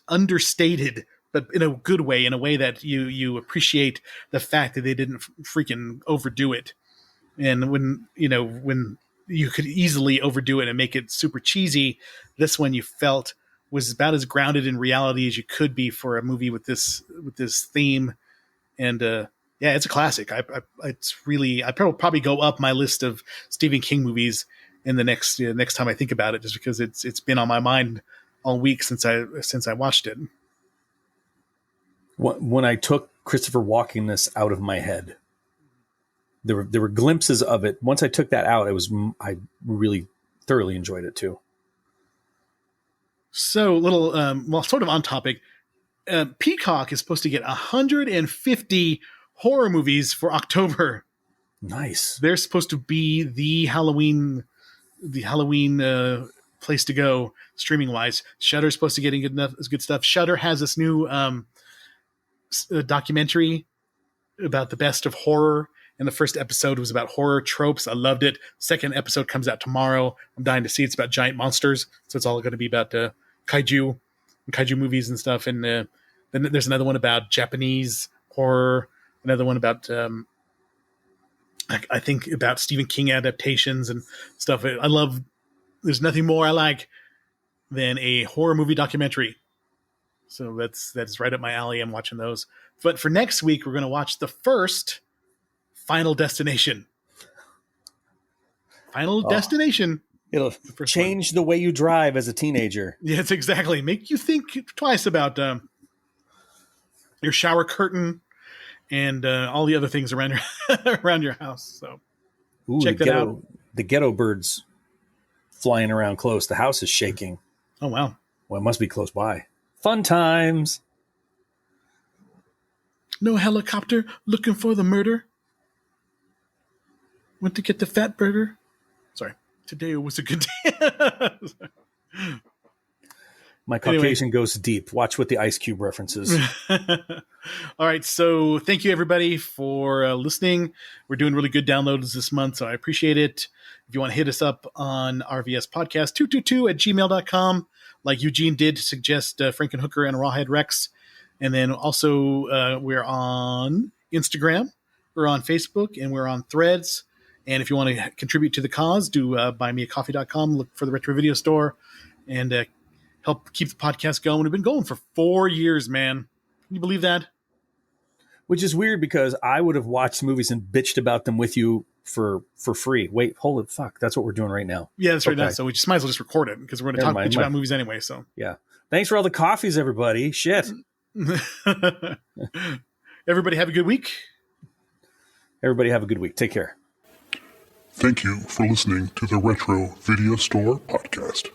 understated, but in a good way, in a way that you appreciate the fact that they didn't freaking overdo it. And when you could easily overdo it and make it super cheesy, this one you felt was about as grounded in reality as you could be for a movie with this theme. And yeah, it's a classic. I'd probably go up my list of Stephen King movies in the next time I think about it, just because it's been on my mind all week since I watched it. When I took Christopher Walkenness out of my head, there were glimpses of it. Once I took that out, I really thoroughly enjoyed it too. So sort of on topic. Peacock is supposed to get 150 horror movies for October. Nice. They're supposed to be the Halloween place to go streaming wise. Shudder's supposed to get good stuff. Shudder has this new documentary about the best of horror, and the first episode was about horror tropes. I loved it. Second episode comes out tomorrow. I'm dying to see it. It's about giant monsters, so it's all going to be about kaiju movies and stuff. And then there's another one about Japanese horror. Another one about I think about Stephen King adaptations and stuff. There's nothing more I like than a horror movie documentary. So that's right up my alley. I'm watching those. But for next week, we're going to watch the first Final Destination. Final Destination. It'll change the way you drive as a teenager. Yes, exactly. Make you think twice about your shower curtain and all the other things around your house. So check that out. The ghetto birds flying around close. The house is shaking. Oh, wow. Well, it must be close by. Fun times. No helicopter looking for the murder. Went to get the fat burger. Sorry. Today was a good day. My Caucasian goes deep. Watch what the Ice Cube references. All right. So thank you, everybody, for listening. We're doing really good downloads this month, so I appreciate it. If you want to hit us up on RVS Podcast 222 at gmail.com, like Eugene did suggest Frankenhooker and Rawhead Rex. And then also we're on Instagram, we're on Facebook, and we're on Threads. And if you want to contribute to the cause, do buymeacoffee.com, look for the Retro Video Store, and help keep the podcast going. We've been going for 4 years, man. Can you believe that? Which is weird because I would have watched movies and bitched about them with you for free. Wait, hold it. Fuck. That's what we're doing right now. Yeah, that's right now. So we just might as well just record it because we're going to talk about movies anyway. So yeah. Thanks for all the coffees, everybody. Shit. Everybody have a good week. Everybody have a good week. Take care. Thank you for listening to the Retro Video Store Podcast.